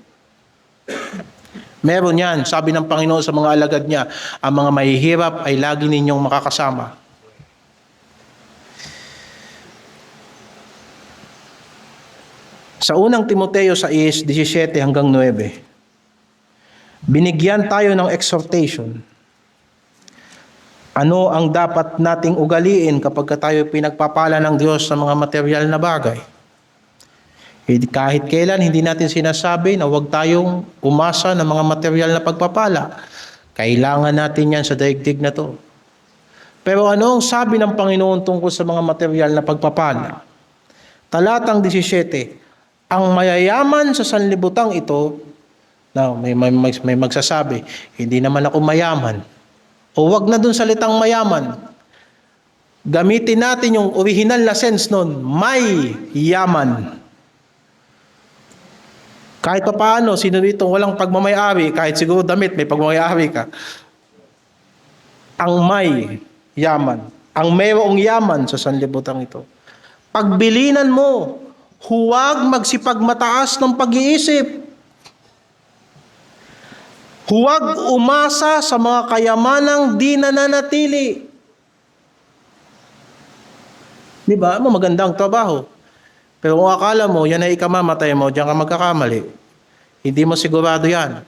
Meron yan. Sabi ng Panginoon sa mga alagad niya, ang mga mahihirap ay lagi ninyong makakasama. Sa unang Timoteo 6:17 hanggang 9, binigyan tayo ng exhortation. Ano ang dapat nating ugaliin kapag tayo pinagpapala ng Diyos sa mga material na bagay? Kahit kailan hindi natin sinasabi na huwag tayong umasa ng mga material na pagpapala. Kailangan natin yan sa daigdig na to. Pero ano ang sabi ng Panginoon tungkol sa mga material na pagpapala? Talatang 17, ang mayayaman sa sanlibutang ito, now, may magsasabi, hindi naman ako mayaman. O wag na dun salitang mayaman. Gamitin natin yung original na sense nun, may yaman. Kahit pa paano, sino dito walang pagmamayari, kahit siguro damit, may pagmamayari ka. Ang may yaman, ang mayroong yaman sa sanlibutan ito. Pagbilinan mo, huwag magsipagmataas ng pag-iisip. Huwag umasa sa mga kayamanang di nananatili. Di ba? Magandang trabaho. Pero kung akala mo, yan ay ikamamatay mo, diyan ka magkakamali. Hindi mo sigurado yan.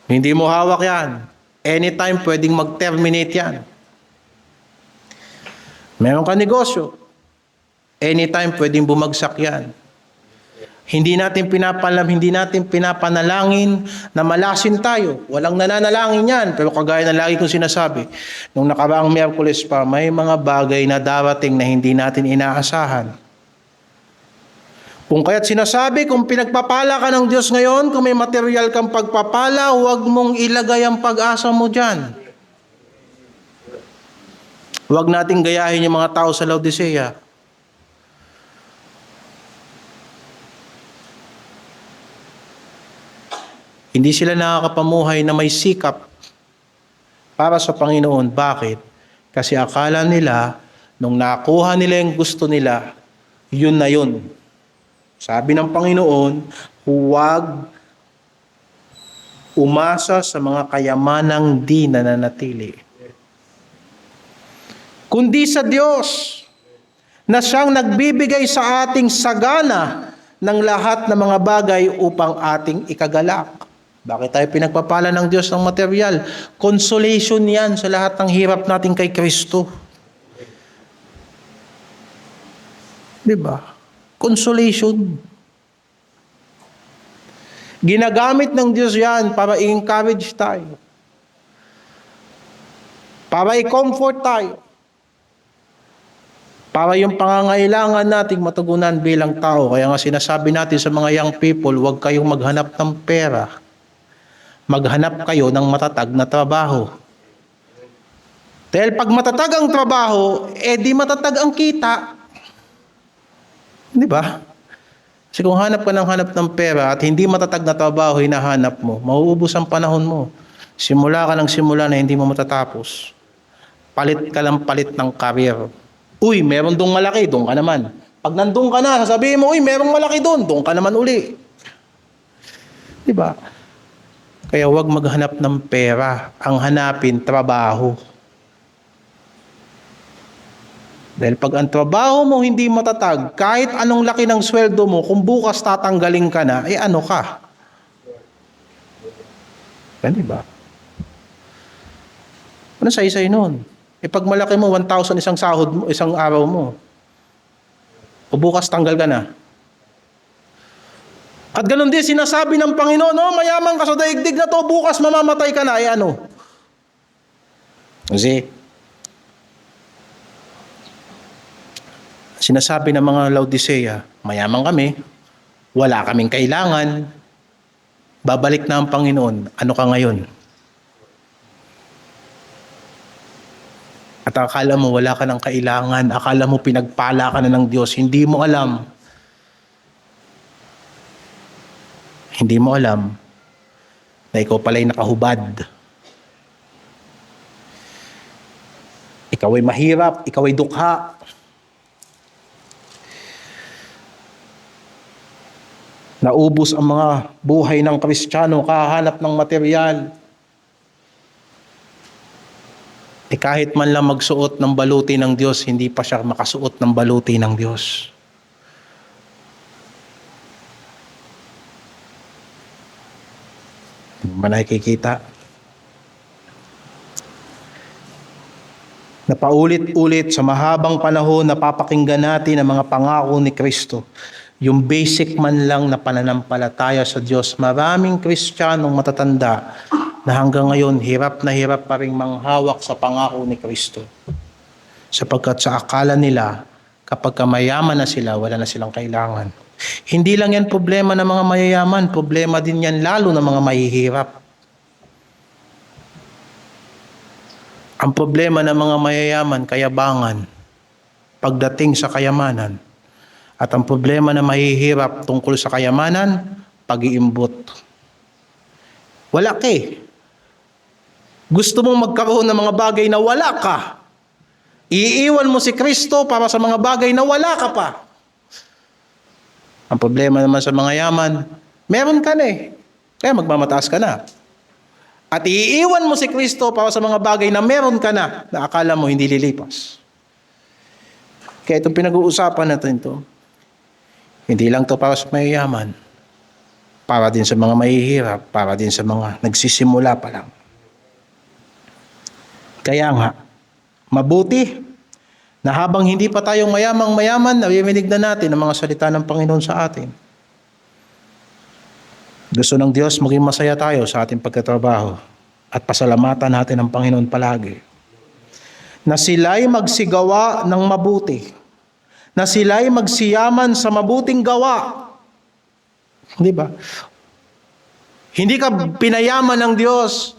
Hindi mo hawak yan. Anytime pwedeng mag-terminate yan. Meron ka negosyo. Anytime pwedeng bumagsak yan. Hindi natin pinapanalangin na malasin tayo. Walang nananalangin yan. Pero kagaya na lagi kong sinasabi, nung nakaraang Miyerkules pa, may mga bagay na darating na hindi natin inaasahan. Kung kaya't sinasabi, kung pinagpapala ka ng Diyos ngayon, kung may material kang pagpapala, huwag mong ilagay ang pag-asa mo dyan. Huwag nating gayahin yung mga tao sa Laodicea. Hindi sila nakakapamuhay na may sikap para sa Panginoon. Bakit? Kasi akala nila, nung nakuha nila yung gusto nila, yun na yun. Sabi ng Panginoon, huwag umasa sa mga kayamanang di nananatili. Kundi sa Diyos, na siyang nagbibigay sa ating sagana ng lahat ng mga bagay upang ating ikagalak. Bakit tayo pinagpapala ng Diyos ng material? Consolation yan sa lahat ng hirap natin kay Kristo. Di ba? Consolation. Ginagamit ng Diyos yan para i-encourage tayo. Para i-comfort tayo. Para yung pangangailangan nating matugunan bilang tao. Kaya nga sinasabi natin sa mga young people, huwag kayong maghanap ng pera. Maghanap kayo ng matatag na trabaho. Dahil pag matatag ang trabaho, di matatag ang kita. Di ba? Kasi kung hanap ka ng pera at hindi matatag na trabaho hinahanap mo, mauubos ang panahon mo. Simula ka ng simula na hindi mo matatapos. Palit ka lang palit ng career. Uy, meron dong malaki, doon ka naman. Pag nandun ka na, sasabihin mo, uy, merong malaki doon ka naman uli. Di ba? Kaya huwag maghanap ng pera. Ang hanapin, trabaho. Dahil pag ang trabaho mo hindi matatag, kahit anong laki ng sweldo mo, kung bukas tatanggalin ka na, ano ka? Di ba? Ano say-say nun? Pag malaki mo, 1,000 isang sahod mo, isang araw mo. O bukas tanggal ka na. At ganun din, sinasabi ng Panginoon, mayaman ka sa daigdig na to, bukas mamamatay ka na, ano? Kasi, sinasabi ng mga Laodicea, mayaman kami, wala kaming kailangan, babalik na ang Panginoon, ano ka ngayon? At akala mo wala ka ng kailangan, akala mo pinagpala ka na ng Diyos, hindi mo alam. Hindi mo alam na ikaw pala'y nakahubad. Ikaw ay mahirap, ikaw ay dukha. Naubos ang mga buhay ng Kristiyano, kahanap ng material. Kahit man lang magsuot ng baluti ng Diyos, hindi pa siya makasuot ng baluti ng Diyos. Hindi mo nakikita. Napaulit-ulit sa mahabang panahon, napapakinggan natin ang mga pangako ni Kristo. Yung basic man lang na pananampalataya sa Diyos. Maraming Kristiyanong matatanda na hanggang ngayon hirap na hirap pa rin manghawak sa pangako ni Kristo. Sapagkat sa akala nila, kapag mayaman na sila, wala na silang kailangan. Hindi lang yan problema ng mga mayayaman, problema din yan lalo ng mga mahihirap. Ang problema ng mga mayayaman, kayabangan, pagdating sa kayamanan. At ang problema na mahihirap tungkol sa kayamanan, pag-iimbot. Wala ka eh. Gusto mong magkaroon ng mga bagay na wala ka. Iiwan mo si Kristo para sa mga bagay na wala ka pa. Ang problema naman sa mga yaman, meron ka na eh. Kaya magmamataas ka na. At iiwan mo si Kristo para sa mga bagay na meron ka na akala mo hindi lilipas. Kaya itong pinag-uusapan natin ito, hindi lang ito para sa mayayaman, para din sa mga mahihirap, para din sa mga nagsisimula pa lang. Kaya nga, mabuti na habang hindi pa tayong mayamang-mayaman, naririnig na natin ang mga salita ng Panginoon sa atin. Gusto ng Diyos maging masaya tayo sa ating pagkatrabaho at pasalamatan natin ang Panginoon palagi. Na sila'y magsigawa ng mabuti. Na sila'y magsiyaman sa mabuting gawa. Di ba? Hindi ka pinayaman ng Diyos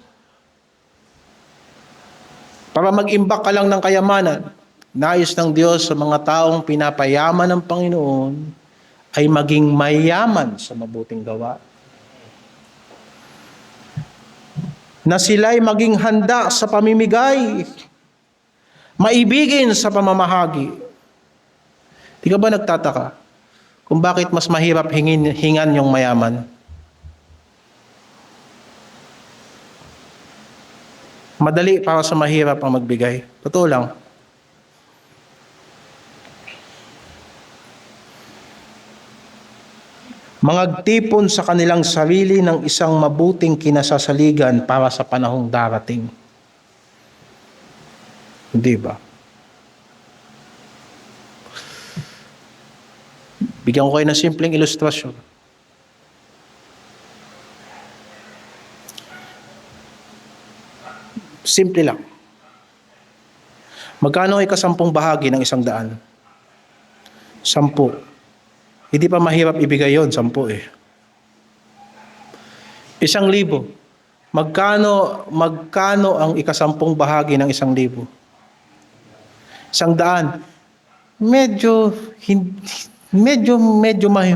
para mag-imbak ka lang ng kayamanan. Nais ng Diyos sa mga taong pinapayaman ng Panginoon ay maging mayaman sa mabuting gawa. Na sila'y maging handa sa pamimigay, maibigin sa pamamahagi. Di ka ba nagtataka kung bakit mas mahirap hingan yung mayaman? Madali para sa mahirap ang magbigay. Totoo lang. Mangagtipon sa kanilang sarili ng isang mabuting kinasasaligan para sa panahong darating. Hindi ba? Bigyan ko kayo ng simpleng ilustrasyon. Simple lang. Magkano ay 10 bahagi ng 100? 10. Hindi pa mahirap ibigay yon, 10 eh. 1,000. Magkano ang 10 bahagi ng 1,000? 100.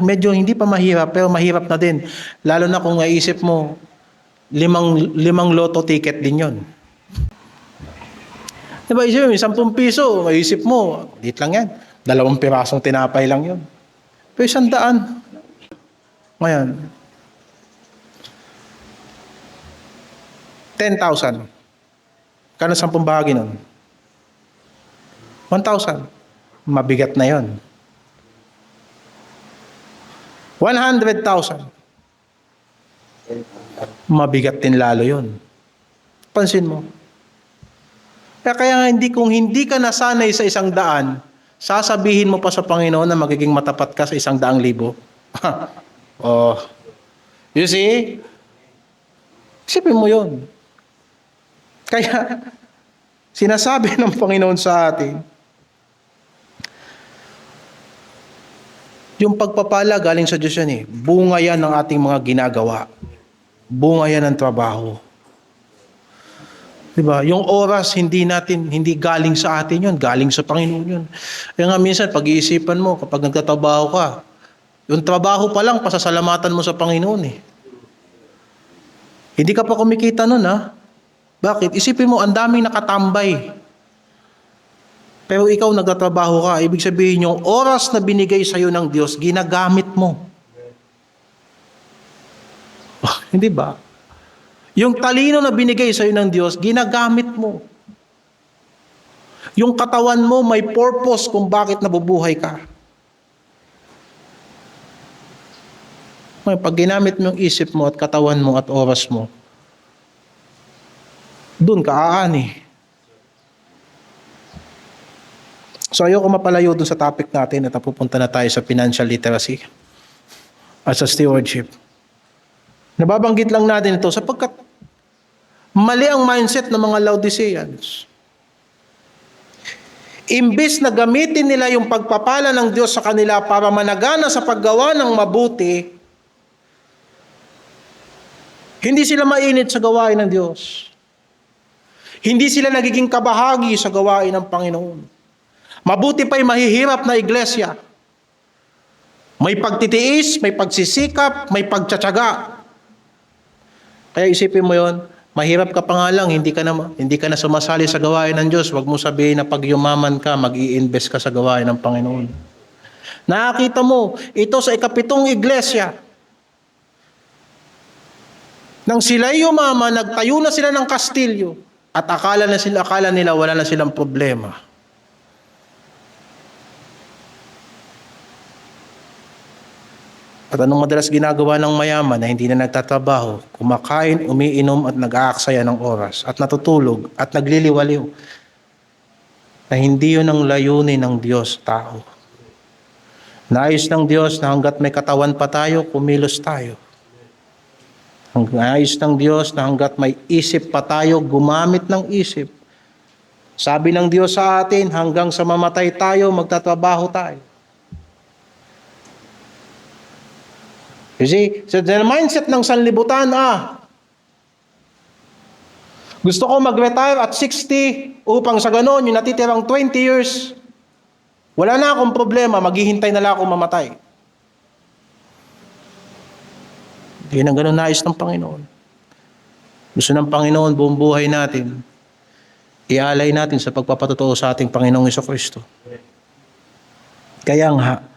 Medyo hindi pa mahirap, pero mahirap na din. Lalo na kung naisip mo, limang lotto ticket din yon. Diba, isipin mo, 10 piso, maisip mo, dit lang yan. 2 pirasong tinapay lang yun. Pero 100. Ngayon, 10,000. Kano 10 bahagi nun? 1,000. Mabigat na yon. 100,000. Mabigat din lalo yon. Pansin mo. Kaya kung hindi ka nasanay sa 100, sasabihin mo pa sa Panginoon na magiging matapat ka sa 100,000. Oh. You see? Isipin mo yon. Kaya, sinasabi ng Panginoon sa atin, yung pagpapala galing sa Diyos yan eh. Bunga yan ng ating mga ginagawa. Bunga yan ng trabaho. Diba? Yung oras, hindi galing sa atin yun, galing sa Panginoon yun. Kaya nga minsan, pag-iisipan mo, kapag nagtatrabaho ka, yung trabaho pa lang, pasasalamatan mo sa Panginoon eh. Hindi ka pa kumikita nun ha. Bakit? Isipin mo, ang daming nakatambay. Pero ikaw nagtatrabaho ka, ibig sabihin yung oras na binigay sa'yo ng Diyos, ginagamit mo. Hindi ba? Yung talino na binigay sa'yo ng Diyos, ginagamit mo. Yung katawan mo may purpose kung bakit nabubuhay ka. Pag ginamit mo yung isip mo at katawan mo at oras mo, dun ka aani. So ayoko mapalayo dun sa topic natin at pupunta na tayo sa financial literacy at sa stewardship. Nababanggit lang natin ito sapagkat mali ang mindset ng mga Laodiceans. Imbis na gamitin nila yung pagpapala ng Diyos sa kanila para managana sa paggawa ng mabuti, hindi sila mainit sa gawain ng Diyos. Hindi sila nagiging kabahagi sa gawain ng Panginoon. Mabuti pa'y mahihirap na iglesia. May pagtitiis, may pagsisikap, may pagtsatsaga. Kaya isipin mo yon, mahirap ka pa nga lang, hindi ka na sumasali sa gawain ng Diyos. Huwag mo sabihin na pag yumaman ka, mag-i-invest ka sa gawain ng Panginoon. Nakakita mo, ito sa 7th iglesia. Nang sila'y yumaman, nagtayo na sila ng kastilyo at akala nila wala na silang problema. At anong madalas ginagawa ng mayaman na hindi na nagtatrabaho? Kumakain, umiinom at nag-aaksaya ng oras at natutulog at nagliliwaliw. Na hindi yun ang layunin ng Diyos tao. Nais ng Diyos na hanggat may katawan pa tayo, kumilos tayo. Nais ng Diyos na hanggat may isip pa tayo, gumamit ng isip. Sabi ng Diyos sa atin, hanggang sa mamatay tayo, magtatrabaho tayo. You see, so the mindset ng sanlibutan, gusto ko mag-retire at 60 upang sa ganon, yung natitirang 20 years, wala na akong problema, maghihintay na lang akong mamatay. Yan ang ganon nais ng Panginoon. Gusto ng Panginoon, buong buhay natin, ialay natin sa pagpapatotoo sa ating Panginoong Jesucristo. Kaya nga,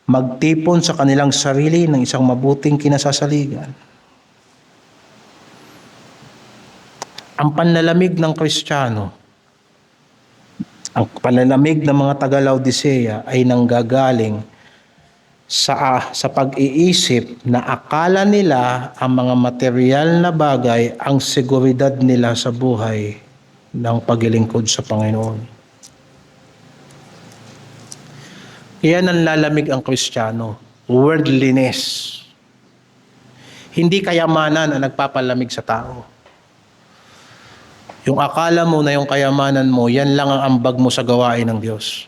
magtipon sa kanilang sarili ng isang mabuting kinasasaligan. Ang panlalamig ng Kristiyano, ang panlalamig ng mga taga-Laodicea ay nanggagaling sa pag-iisip na akala nila ang mga material na bagay ang seguridad nila sa buhay ng paglilingkod sa Panginoon. Kaya nanlalamig ang Kristiyano, worldliness. Hindi kayamanan ang nagpapalamig sa tao. Yung akala mo na yung kayamanan mo, yan lang ang ambag mo sa gawain ng Diyos.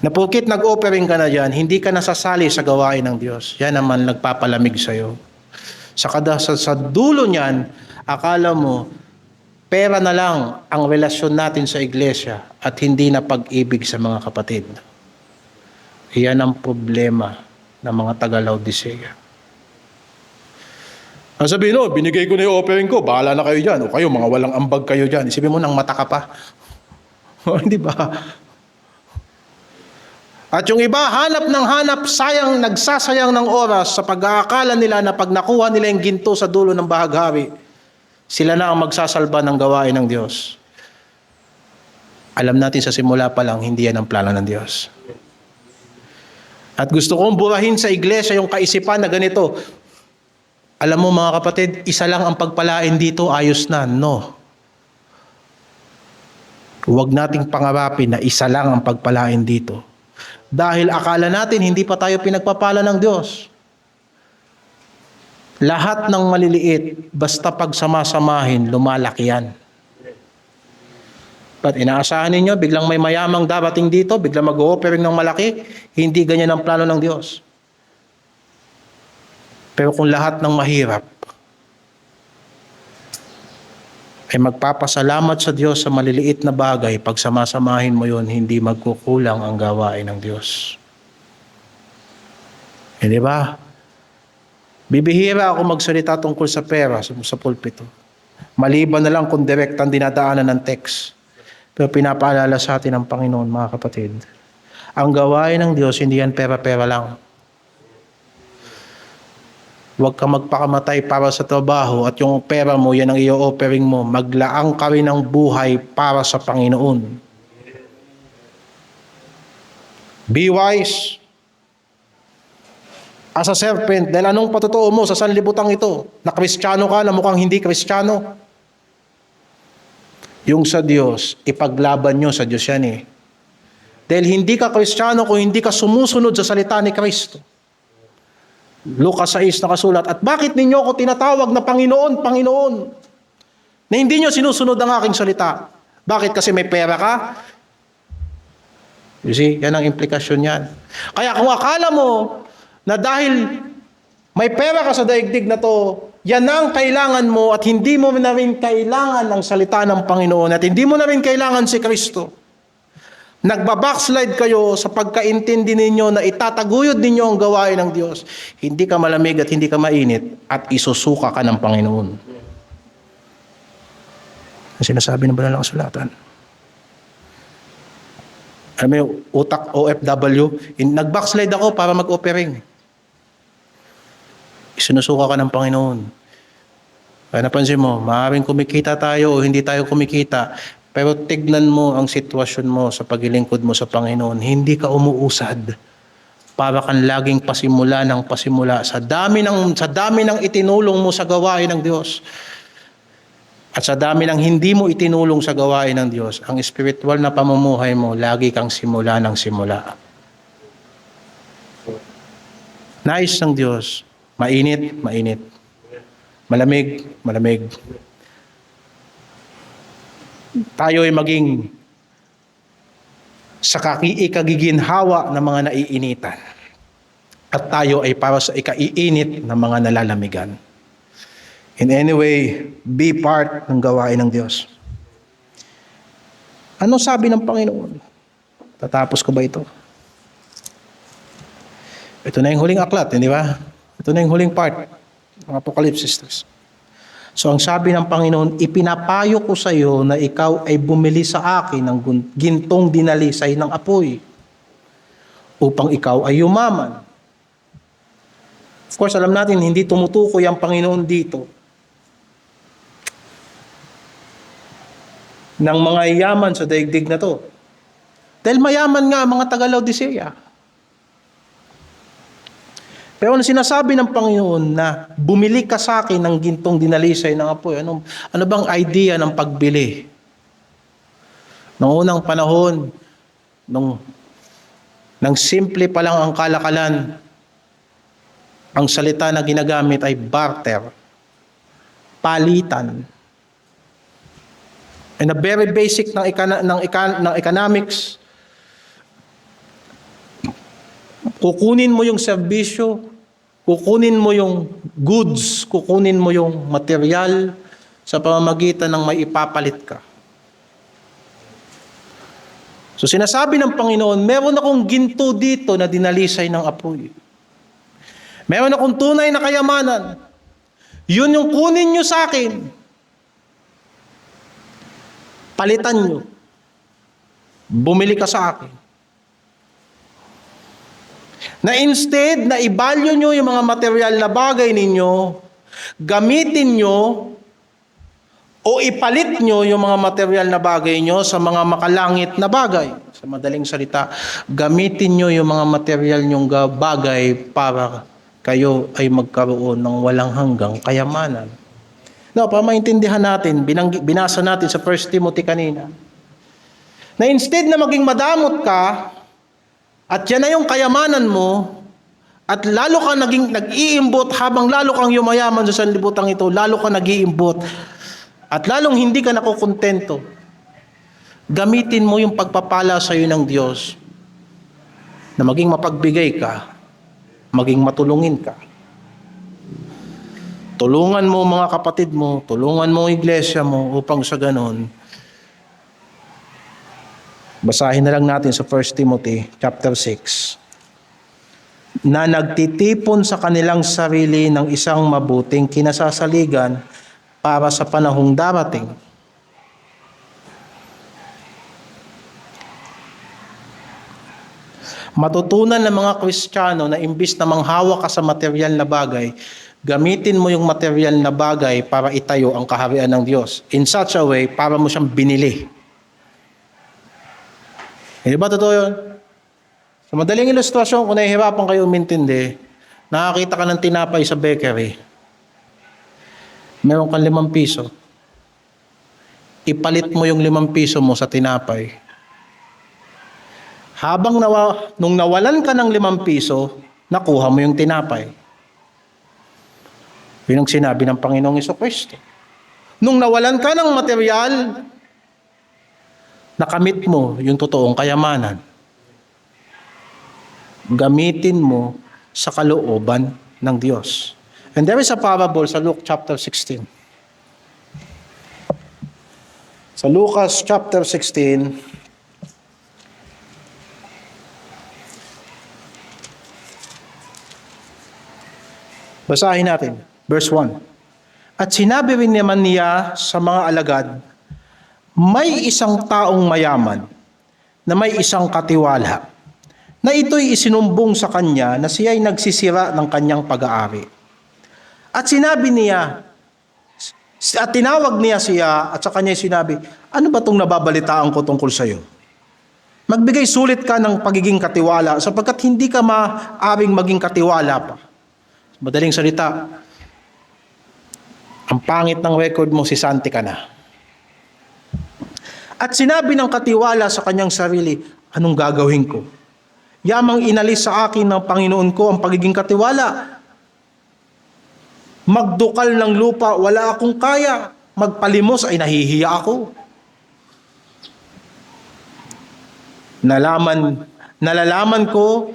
Na porket nag-offering ka na dyan, hindi ka nasasali sa gawain ng Diyos. Yan naman nagpapalamig sa'yo. Sa dulo niyan, akala mo, pera na lang ang relasyon natin sa iglesia at hindi na pag-ibig sa mga kapatid. Yan ang problema ng mga taga-Laodicea. Ang sabihin, binigay ko na yung offering ko, bahala na kayo dyan. O kayo, mga walang ambag kayo dyan. Isipin mo, nang mata ka pa. Hindi ba? At yung iba, hanap ng hanap, nagsasayang ng oras sa pag-aakala nila na pag nakuha nila yung ginto sa dulo ng bahaghari, sila na ang magsasalba ng gawain ng Diyos. Alam natin sa simula pa lang, hindi yan ang plano ng Diyos. At gusto kong burahin sa iglesia yung kaisipan na ganito. Alam mo mga kapatid, isa lang ang pagpalain dito, ayos na. No. Huwag nating pangarapin na isa lang ang pagpalain dito. Dahil akala natin hindi pa tayo pinagpapala ng Diyos. Lahat ng maliliit, basta pagsamasamahin, lumalaki yan. But inaasahan ninyo, biglang may mayamang darating dito, biglang mag-o-offering ng malaki, hindi ganyan ang plano ng Diyos. Pero kung lahat ng mahirap ay magpapasalamat sa Diyos sa maliliit na bagay, pag samasamahin mo yon, hindi magkukulang ang gawain ng Diyos. Hindi ba? Bibihira ako magsalita tungkol sa pera sa pulpito. Maliban na lang kung direktang dinadaanan ng text. Pero pinapaalala sa atin ng Panginoon, mga kapatid. Ang gawain ng Diyos, hindi yan pera-pera lang. Huwag ka magpakamatay para sa trabaho at yung pera mo, yan ang i-offering mo. Maglaang ka rin ng buhay para sa Panginoon. Be wise as a serpent. Dahil anong patotoo mo sa sanlibutan ito? Na Kristiyano ka, na mukhang hindi Kristiyano. Yung sa Diyos, ipaglaban nyo sa Diyos yan eh. Dahil hindi ka Kristiyano kung hindi ka sumusunod sa salita ni Kristo. Lucas 6 nakasulat, at bakit ninyo ako tinatawag na Panginoon, Panginoon? Na hindi nyo sinusunod ang aking salita. Bakit? Kasi may pera ka? You see, yan ang implikasyon yan. Kaya kung akala mo na dahil may pera ka sa daigdig na to, yan ang kailangan mo at hindi mo na rin kailangan ang salita ng Panginoon at hindi mo na rin kailangan si Kristo. Nagbabackslide kayo sa pagkaintindi ninyo na itataguyod ninyo ang gawain ng Diyos. Hindi ka malamig at hindi ka mainit at isusuka ka ng Panginoon. Ang sinasabi ng banal na kasulatan. Alam mo yung utak OFW, nag-backslide ako para mag-offering. Isinusuka ka ng Panginoon. Kaya napansin mo, maaaring kumikita tayo o hindi tayo kumikita, pero tignan mo ang sitwasyon mo sa paglilingkod mo sa Panginoon. Hindi ka umuusad. Para kang laging pasimula ng pasimula. Sa dami ng itinulong mo sa gawain ng Diyos. At sa dami ng hindi mo itinulong sa gawain ng Diyos, ang spiritual na pamumuhay mo, lagi kang simula ng simula. Nais ng Diyos, mainit, mainit. Malamig, malamig. Tayo ay maging sa ikagiginhawa ng mga naiinitan. At tayo ay para sa ikaiinit ng mga nalalamigan. In any way, be part ng gawain ng Diyos. Ano sabi ng Panginoon? Tatapos ko ba ito? Ito na yung huling aklat, hindi ba? Ito na yung huling part ng Apocalypse. So ang sabi ng Panginoon, ipinapayo ko sa iyo na ikaw ay bumili sa akin ng gintong dinalisay ng apoy upang ikaw ay yumaman. Of course, alam natin, hindi tumutukoy ang Panginoon dito ng mga yaman sa daigdig na to. Dahil mayaman nga ang mga taga-Laodicea. Pero ano sinasabi ng Panginoon na bumili ka sa akin ng gintong dinalisay ng apoy? Ano bang idea ng pagbili? Noong unang panahon, nang simple pa lang ang kalakalan, ang salita na ginagamit ay barter, palitan. And a very basic ng economics, kukunin mo yung serbisyo, kukunin mo yung goods, kukunin mo yung material sa pamamagitan ng may ipapalit ka. So sinasabi ng Panginoon, meron akong ginto dito na dinalisay ng apoy. Meron akong tunay na kayamanan. Yun yung kunin nyo sa akin. Palitan nyo. Bumili ka sa akin. Na instead na i-value nyo yung mga material na bagay ninyo, gamitin nyo o ipalit nyo yung mga material na bagay nyo sa mga makalangit na bagay. Sa madaling salita, gamitin nyo yung mga material nyong bagay para kayo ay magkaroon ng walang hanggang kayamanan. No, para maintindihan natin, binasa natin sa 1 Timothy kanina, na instead na maging madamot ka, at yan na yung kayamanan mo, at lalo ka nag-iimbot habang lalo kang yumayaman sa sanlibutan ito, lalo ka nag-iimbot, at lalong hindi ka nakukontento, gamitin mo yung pagpapala sa iyo ng Diyos na maging mapagbigay ka, maging matulungin ka. Tulungan mo mga kapatid mo, tulungan mo iglesia mo upang sa ganon. Basahin na lang natin sa 1 Timothy chapter 6. Na nagtitipon sa kanilang sarili ng isang mabuting kinasasaligan para sa panahong darating. Matutunan ng mga Kristiyano na imbis na manghawa ka sa material na bagay, gamitin mo yung material na bagay para itayo ang kaharian ng Diyos. In such a way, para mo siyang binili. Hindi ba totoo yun? Sa madaling ilustrasyon, kung nahihirapan kayo umintindi, nakakita ka ng tinapay sa bakery. Meron kang 5 piso. Ipalit mo yung 5 piso mo sa tinapay. Habang nung nawalan ka ng 5 piso, nakuha mo yung tinapay. Yun ang sinabi ng Panginoong Jesucristo. Nung nawalan ka ng material, nakamit mo yung totoong kayamanan. Gamitin mo sa kalooban ng Diyos. And there is a parable sa Luke chapter 16. Sa Lucas chapter 16, basahin natin, verse 1. At sinabi rin naman niya sa mga alagad, may isang taong mayaman na may isang katiwala, na ito'y isinumbong sa kanya na siya'y nagsisira ng kanyang pag-aari. At sinabi niya, at tinawag niya siya at sa kanya sinabi, ano ba itong nababalitaan ko tungkol sa iyo? Magbigay sulit ka ng pagiging katiwala sapagkat hindi ka maaaring maging katiwala pa. Madaling salita, ang pangit ng record mo, sisanti ka na. At sinabi ng katiwala sa kanyang sarili, anong gagawin ko? Yamang inalis sa akin ng Panginoon ko ang pagiging katiwala. Magdukal ng lupa, wala akong kaya. Magpalimos ay nahihiya ako. Nalalaman ko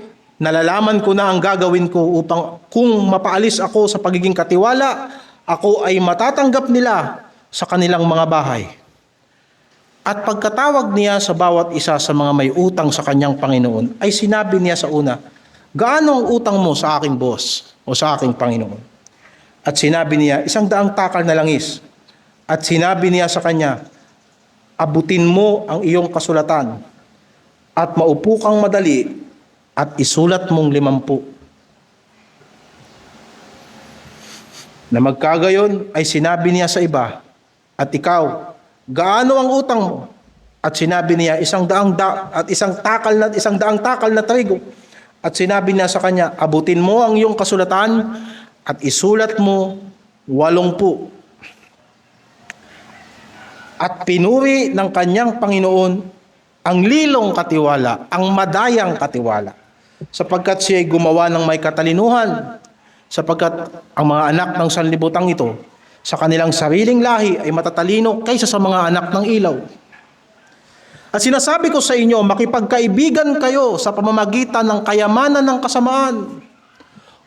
na ang gagawin ko upang kung mapaalis ako sa pagiging katiwala, ako ay matatanggap nila sa kanilang mga bahay. At pagkatawag niya sa bawat isa sa mga may utang sa kanyang Panginoon, ay sinabi niya sa una, gaano ang utang mo sa aking boss o sa aking Panginoon? At sinabi niya, 100 takal na langis. At sinabi niya sa kanya, abutin mo ang iyong kasulatan at maupo kang madali at isulat mong 50. Na magkagayon ay sinabi niya sa iba, at ikaw, gaano ang utang mo? At sinabi niya, 100 takal na trigo. At sinabi niya sa kanya, abutin mo ang iyong kasulatan at isulat mo 80. At pinuri ng kanyang Panginoon ang lilong katiwala, ang madayang katiwala, sapagkat siya ay gumawa ng may katalinuhan, sapagkat ang mga anak ng sanlibutan ito sa kanilang sariling lahi ay matatalino kaysa sa mga anak ng ilaw. At sinasabi ko sa inyo, makipagkaibigan kayo sa pamamagitan ng kayamanan ng kasamaan,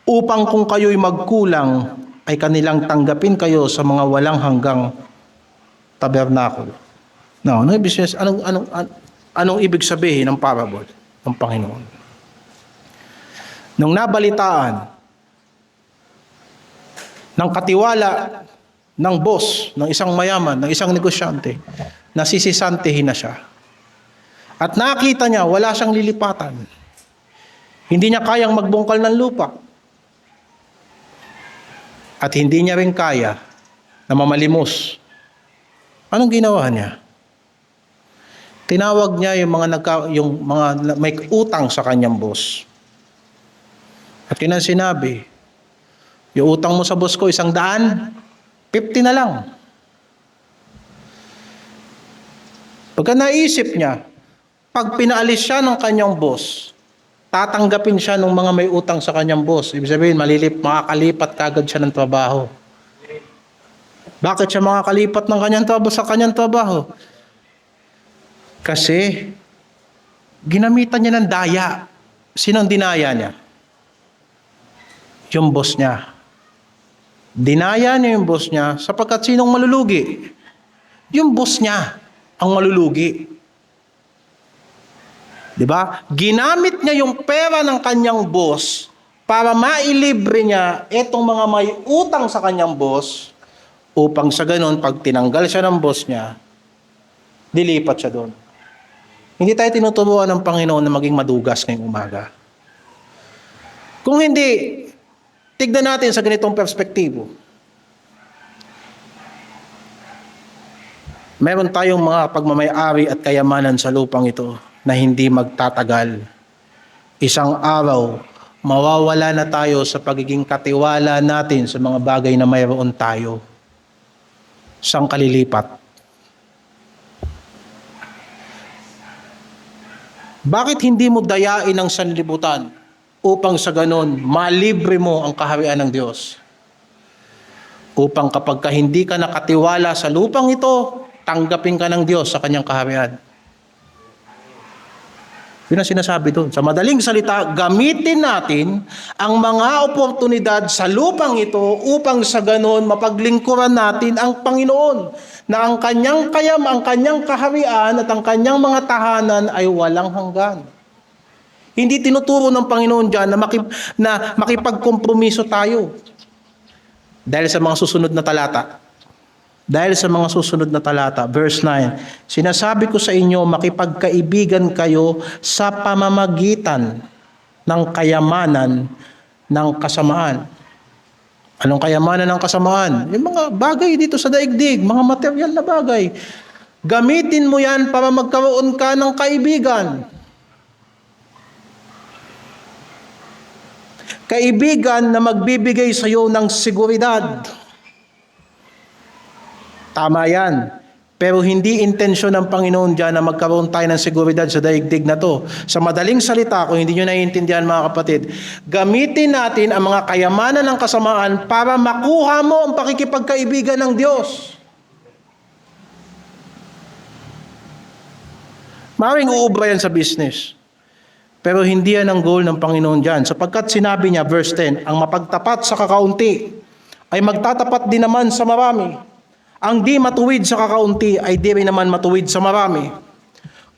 upang kung kayo'y magkulang, ay kanilang tanggapin kayo sa mga walang hanggang tabernakulo. Now, anong ibig sabihin ng parable ng Panginoon? Nung nabalitaan ng katiwala ng boss, ng isang mayaman, ng isang negosyante, nasisisantihin na siya. At nakita niya, wala siyang lilipatan. Hindi niya kayang magbungkal ng lupa. At hindi niya rin kaya na mamalimos. Anong ginawa niya? Tinawag niya yung mga may utang sa kanyang boss. At yun ang sinabi, yung utang mo sa boss ko 100, 50 na lang. Pagka naisip niya, pag pinaalis siya ng kanyang boss, tatanggapin siya ng mga may utang sa kanyang boss. Ibig sabihin, makakalipat kagad siya ng trabaho. Bakit siya makakalipat ng kanyang trabaho sa kanyang trabaho? Kasi, ginamitan niya ng daya. Sinong dinaya niya? Yung boss niya. Dinaya niya yung boss niya sapagkat sinong malulugi? Yung boss niya ang malulugi. Diba? Ginamit niya yung pera ng kanyang boss para mailibre niya itong mga may utang sa kanyang boss upang sa ganun, pag tinanggal siya ng boss niya, dilipat siya doon. Hindi tayo tinuturuan ng Panginoon na maging madugas ngayong umaga. Kung hindi, tignan natin sa ganitong perspektibo. Meron tayong mga pagmamay-ari at kayamanan sa lupang ito na hindi magtatagal. Isang araw, mawawala na tayo sa pagiging katiwala natin sa mga bagay na mayroon tayo. Saan kalilipat? Bakit hindi mo dayain ang sanlibutan upang sa ganon malibre mo ang kaharian ng Diyos? Upang kapag hindi ka nakatiwala sa lupang ito, tanggapin ka ng Diyos sa kanyang kaharian. Yun ang sinasabi doon. Sa madaling salita, gamitin natin ang mga oportunidad sa lupang ito upang sa ganon mapaglingkuran natin ang Panginoon na ang kanyang kaharian at ang kanyang mga tahanan ay walang hanggan. Hindi tinuturo ng Panginoon dyan na makipagkompromiso tayo. Dahil sa mga susunod na talata. Verse 9, sinasabi ko sa inyo, makipagkaibigan kayo sa pamamagitan ng kayamanan ng kasamaan. Anong kayamanan ng kasamaan? Yung mga bagay dito sa daigdig, mga material na bagay. Gamitin mo yan para magkaroon ka ng kaibigan. Kaibigan na magbibigay sa iyo ng seguridad. Tama yan. Pero hindi intensyon ng Panginoon dyan na magkaroon tayo ng seguridad sa daigdig na to. Sa madaling salita, kung hindi nyo naiintindihan mga kapatid, gamitin natin ang mga kayamanan ng kasamaan para makuha mo ang pakikipagkaibigan ng Diyos. Maring uubra yan sa business. Pero hindi yan ang goal ng Panginoon dyan. Sapagkat sinabi niya, verse 10, ang mapagtapat sa kakaunti ay magtatapat din naman sa marami. Ang di matuwid sa kakaunti ay di rin naman matuwid sa marami.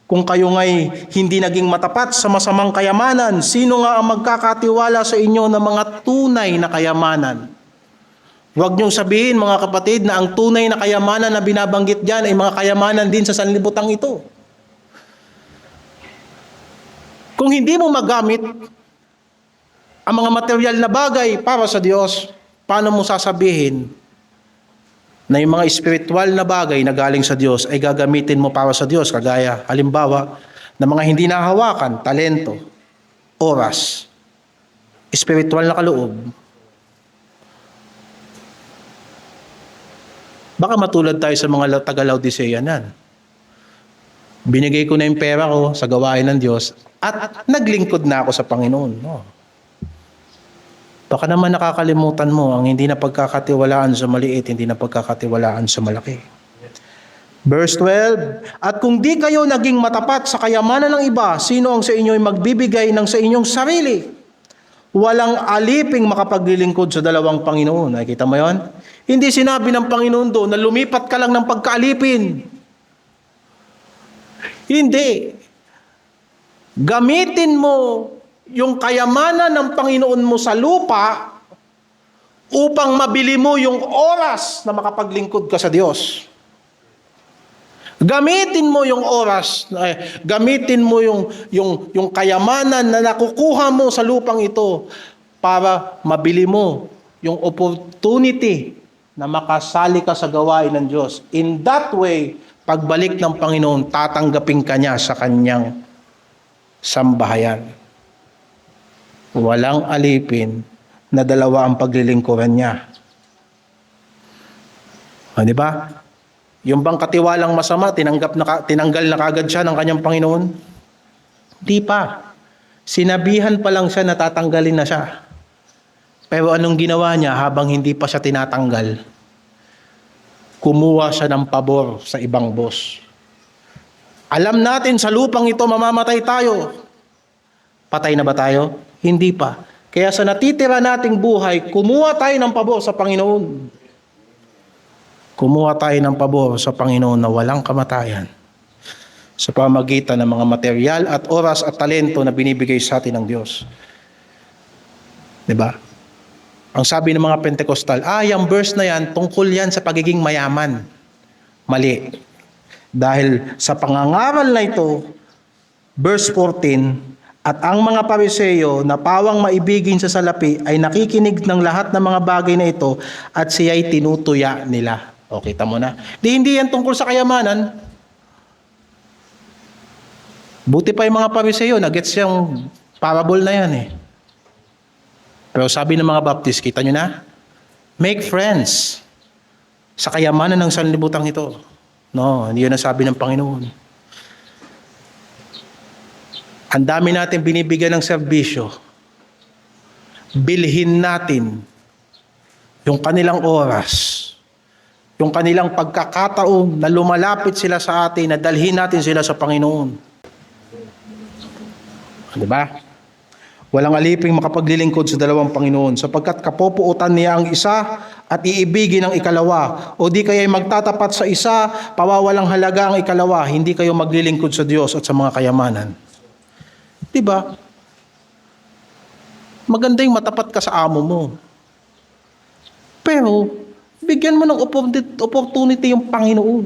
Kung kayo nga'y hindi naging matapat sa masamang kayamanan, sino nga ang magkakatiwala sa inyo ng mga tunay na kayamanan? Huwag niyong sabihin mga kapatid na ang tunay na kayamanan na binabanggit dyan ay mga kayamanan din sa sanlibutan ito. Kung hindi mo magamit ang mga material na bagay para sa Diyos, paano mo sasabihin na yung mga espiritual na bagay na galing sa Diyos ay gagamitin mo para sa Diyos? Kagaya, halimbawa, na mga hindi nahawakan, talento, oras, spiritual na kaloob, baka matulad tayo sa mga taga-Laodicea nan. Binigay ko na yung pera ko sa gawain ng Diyos at naglingkod na ako sa Panginoon. No. Baka naman nakakalimutan mo ang hindi na pagkakatiwalaan sa maliit, hindi na pagkakatiwalaan sa malaki. Verse 12, at kung di kayo naging matapat sa kayamanan ng iba, sino ang sa inyo ay magbibigay ng sa inyong sarili? Walang aliping makapaglilingkod sa dalawang Panginoon. Nakikita mo yon? Hindi sinabi ng Panginoon doon na lumipat ka lang ng pagkaalipin. Hindi. Gamitin mo yung kayamanan ng Panginoon mo sa lupa upang mabili mo yung oras na makapaglingkod ka sa Diyos. Gamitin mo yung oras, gamitin mo yung kayamanan na nakukuha mo sa lupang ito para mabili mo yung opportunity na makasali ka sa gawain ng Diyos. In that way, pagbalik ng Panginoon, tatanggapin ka niya sa kanyang sambahayan. Walang alipin na dalawa ang paglilingkuran niya. Di ba? Yung bang katiwalang masama, tinanggal na kagad siya ng kanyang Panginoon? Di pa. Sinabihan pa lang siya na tatanggalin na siya. Pero anong ginawa niya habang hindi pa siya tinatanggal? Kumuha siya ng pabor sa ibang boss. Alam natin sa lupang ito mamamatay tayo. Patay na ba tayo? Hindi pa. Kaya sa natitira nating buhay, kumuha tayo ng pabor sa Panginoon. Kumuha tayo ng pabor sa Panginoon na walang kamatayan sa pamagitan ng mga material at oras at talento na binibigay sa atin ng Diyos. Diba? Ang sabi ng mga Pentecostal, yung verse na yan, tungkol yan sa pagiging mayaman. Mali. Dahil sa pangangaral na ito, verse 14, at ang mga Pariseo na pawang maibigin sa salapi ay nakikinig ng lahat ng mga bagay na ito at siya'y tinutuya nila. O, kita mo na. Hindi yan tungkol sa kayamanan. Buti pa yung mga Pariseo, nagets yung parable na yan eh. Pero sabi ng mga Baptist, kita nyo na? Make friends sa kayamanan ng sanlibutang ito. No, hindi yun ang sabi ng Panginoon. Ang dami natin binibigyan ng serbisyo. Bilhin natin yung kanilang oras, yung kanilang pagkakataon na lumalapit sila sa atin, na dalhin natin sila sa Panginoon. Diba? Walang aliping makapaglilingkod sa dalawang Panginoon, sapagkat kapopuutan niya ang isa at iibigin ang ikalawa, o di kaya'y magtatapat sa isa, pawawalang halaga ang ikalawa, hindi kayo maglilingkod sa Diyos at sa mga kayamanan. Diba? Maganda yung matapat ka sa amo mo. Pero, bigyan mo ng opportunity yung Panginoon.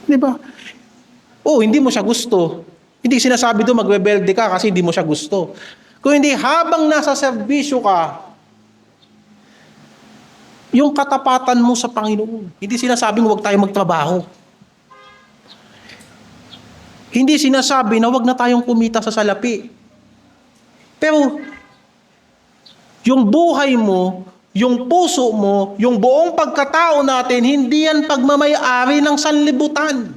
Diba? Hindi mo siya gusto. Hindi sinasabi doon magbebelde ka kasi hindi mo siya gusto. Kung hindi, habang nasa serbisyo ka, yung katapatan mo sa Panginoon. Hindi sinasabing huwag tayo magtrabaho. Hindi sinasabi na huwag na tayong kumita sa salapi. Pero, yung buhay mo, yung puso mo, yung buong pagkatao natin, hindi yan pagmamay-ari ng sanlibutan.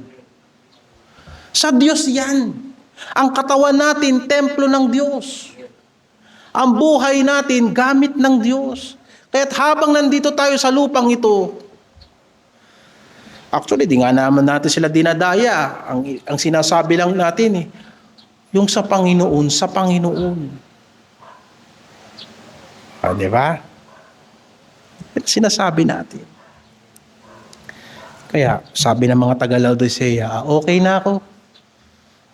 Sa Diyos yan. Ang katawan natin, templo ng Diyos. Ang buhay natin, gamit ng Diyos. Kaya't habang nandito tayo sa lupang ito, actually, di nga naman natin sila dinadaya. Ang sinasabi lang natin yung sa Panginoon, sa Panginoon. Di ba? Sinasabi natin. Kaya, sabi ng mga taga-Laodicea, okay na ako.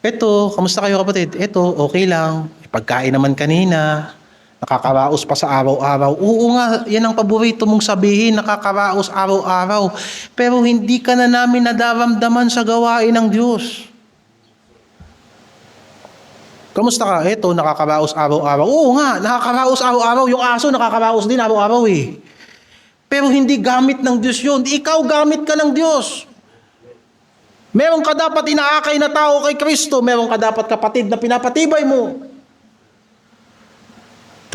Eto, kamusta kayo kapatid? Eto, okay lang. Pagkain naman kanina. Nakakaraos pa sa araw-araw. Oo nga, yan ang paborito mong sabihin, nakakaraos araw-araw. Pero hindi ka na namin nadaramdaman sa gawain ng Diyos. Kamusta ka? Eto, nakakaraos araw-araw. Oo nga, nakakaraos araw-araw. Yung aso nakakaraos din araw-araw eh. Pero hindi gamit ng Diyos yun. Ikaw gamit ka ng Diyos. Meron ka dapat inaakay na tao kay Kristo. Meron ka dapat kapatid na pinapatibay mo.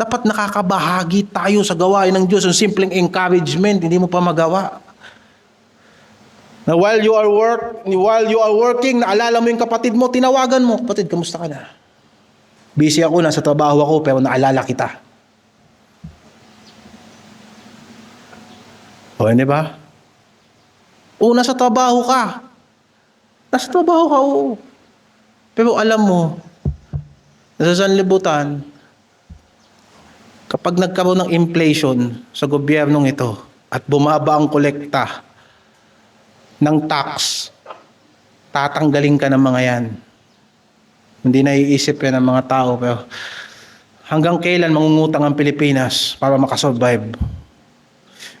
Dapat nakakabahagi tayo sa gawain ng Diyos. Yung simpleng encouragement, hindi mo pa magawa. Na while you are working, naalala mo yung kapatid mo, tinawagan mo, kapatid, kamusta ka na? Busy ako, nasa trabaho ako, pero naalala kita. O, hindi ba? O, nasa trabaho ka. Nasa trabaho ka, oo. Pero alam mo, nasa sanlibutan, kapag nagkaroon ng inflation sa gobyernong ito at bumaba ang kolekta ng tax, tatanggalin ka ng mga yan. Hindi naiisip yan ng mga tao, pero hanggang kailan mangungutang ang Pilipinas para makasurvive?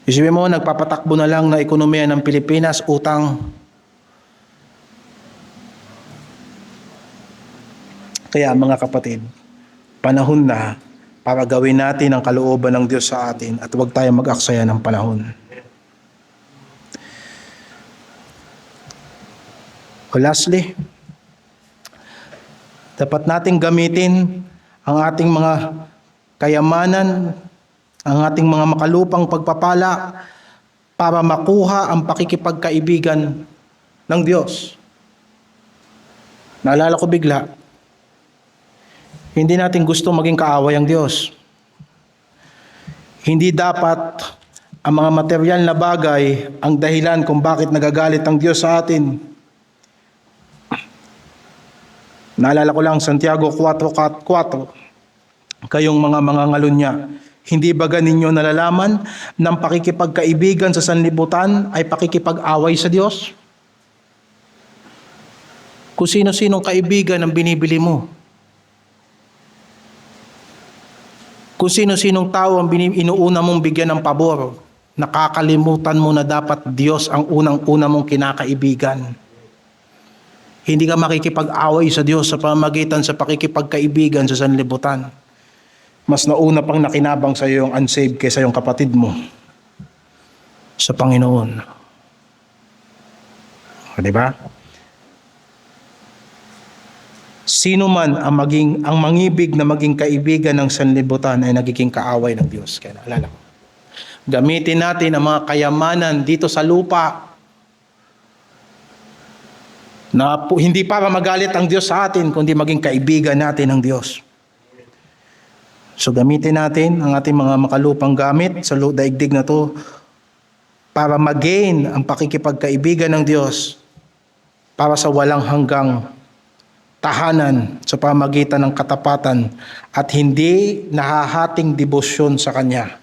Isipin mo, nagpapatakbo na lang na ekonomiya ng Pilipinas, utang. Kaya mga kapatid, panahon na para gawin natin ang kalooban ng Diyos sa atin at huwag tayo mag-aksaya ng panahon. Lastly, dapat nating gamitin ang ating mga kayamanan, ang ating mga makalupang pagpapala para makuha ang pakikipagkaibigan ng Diyos. Naalala ko bigla, hindi natin gusto maging kaaway ang Diyos. Hindi dapat ang mga material na bagay ang dahilan kung bakit nagagalit ang Diyos sa atin. Naalala ko lang, Santiago 4:4, kayong mga mangangalunya, hindi ba ninyo nalalaman ng pakikipagkaibigan sa sanlibutan ay pakikipag-away sa Diyos? Kung sino-sinong kaibigan ang binibili mo. Kung sino-sinong tao ang inuuna mong bigyan ng pabor, nakakalimutan mo na dapat Diyos ang unang-una mong kinakaibigan. Hindi ka makikipag-away sa Diyos sa pamamagitan sa pakikipagkaibigan sa sanlibutan. Mas nauna pang nakinabang sa iyo yung unsaved kaysa yung kapatid mo sa Panginoon. O, di ba? Sino man ang mangibig na maging kaibigan ng sanlibutan ay nagiging kaaway ng Diyos. Kaya naalala ko. Gamitin natin ang mga kayamanan dito sa lupa na hindi para magalit ang Diyos sa atin, kundi maging kaibigan natin ng Diyos. So gamitin natin ang ating mga makalupang gamit sa daigdig na to para mag-gain ang pakikipagkaibigan ng Diyos para sa walang hanggang tahanan sa pamagitan ng katapatan at hindi nahahating debosyon sa Kanya.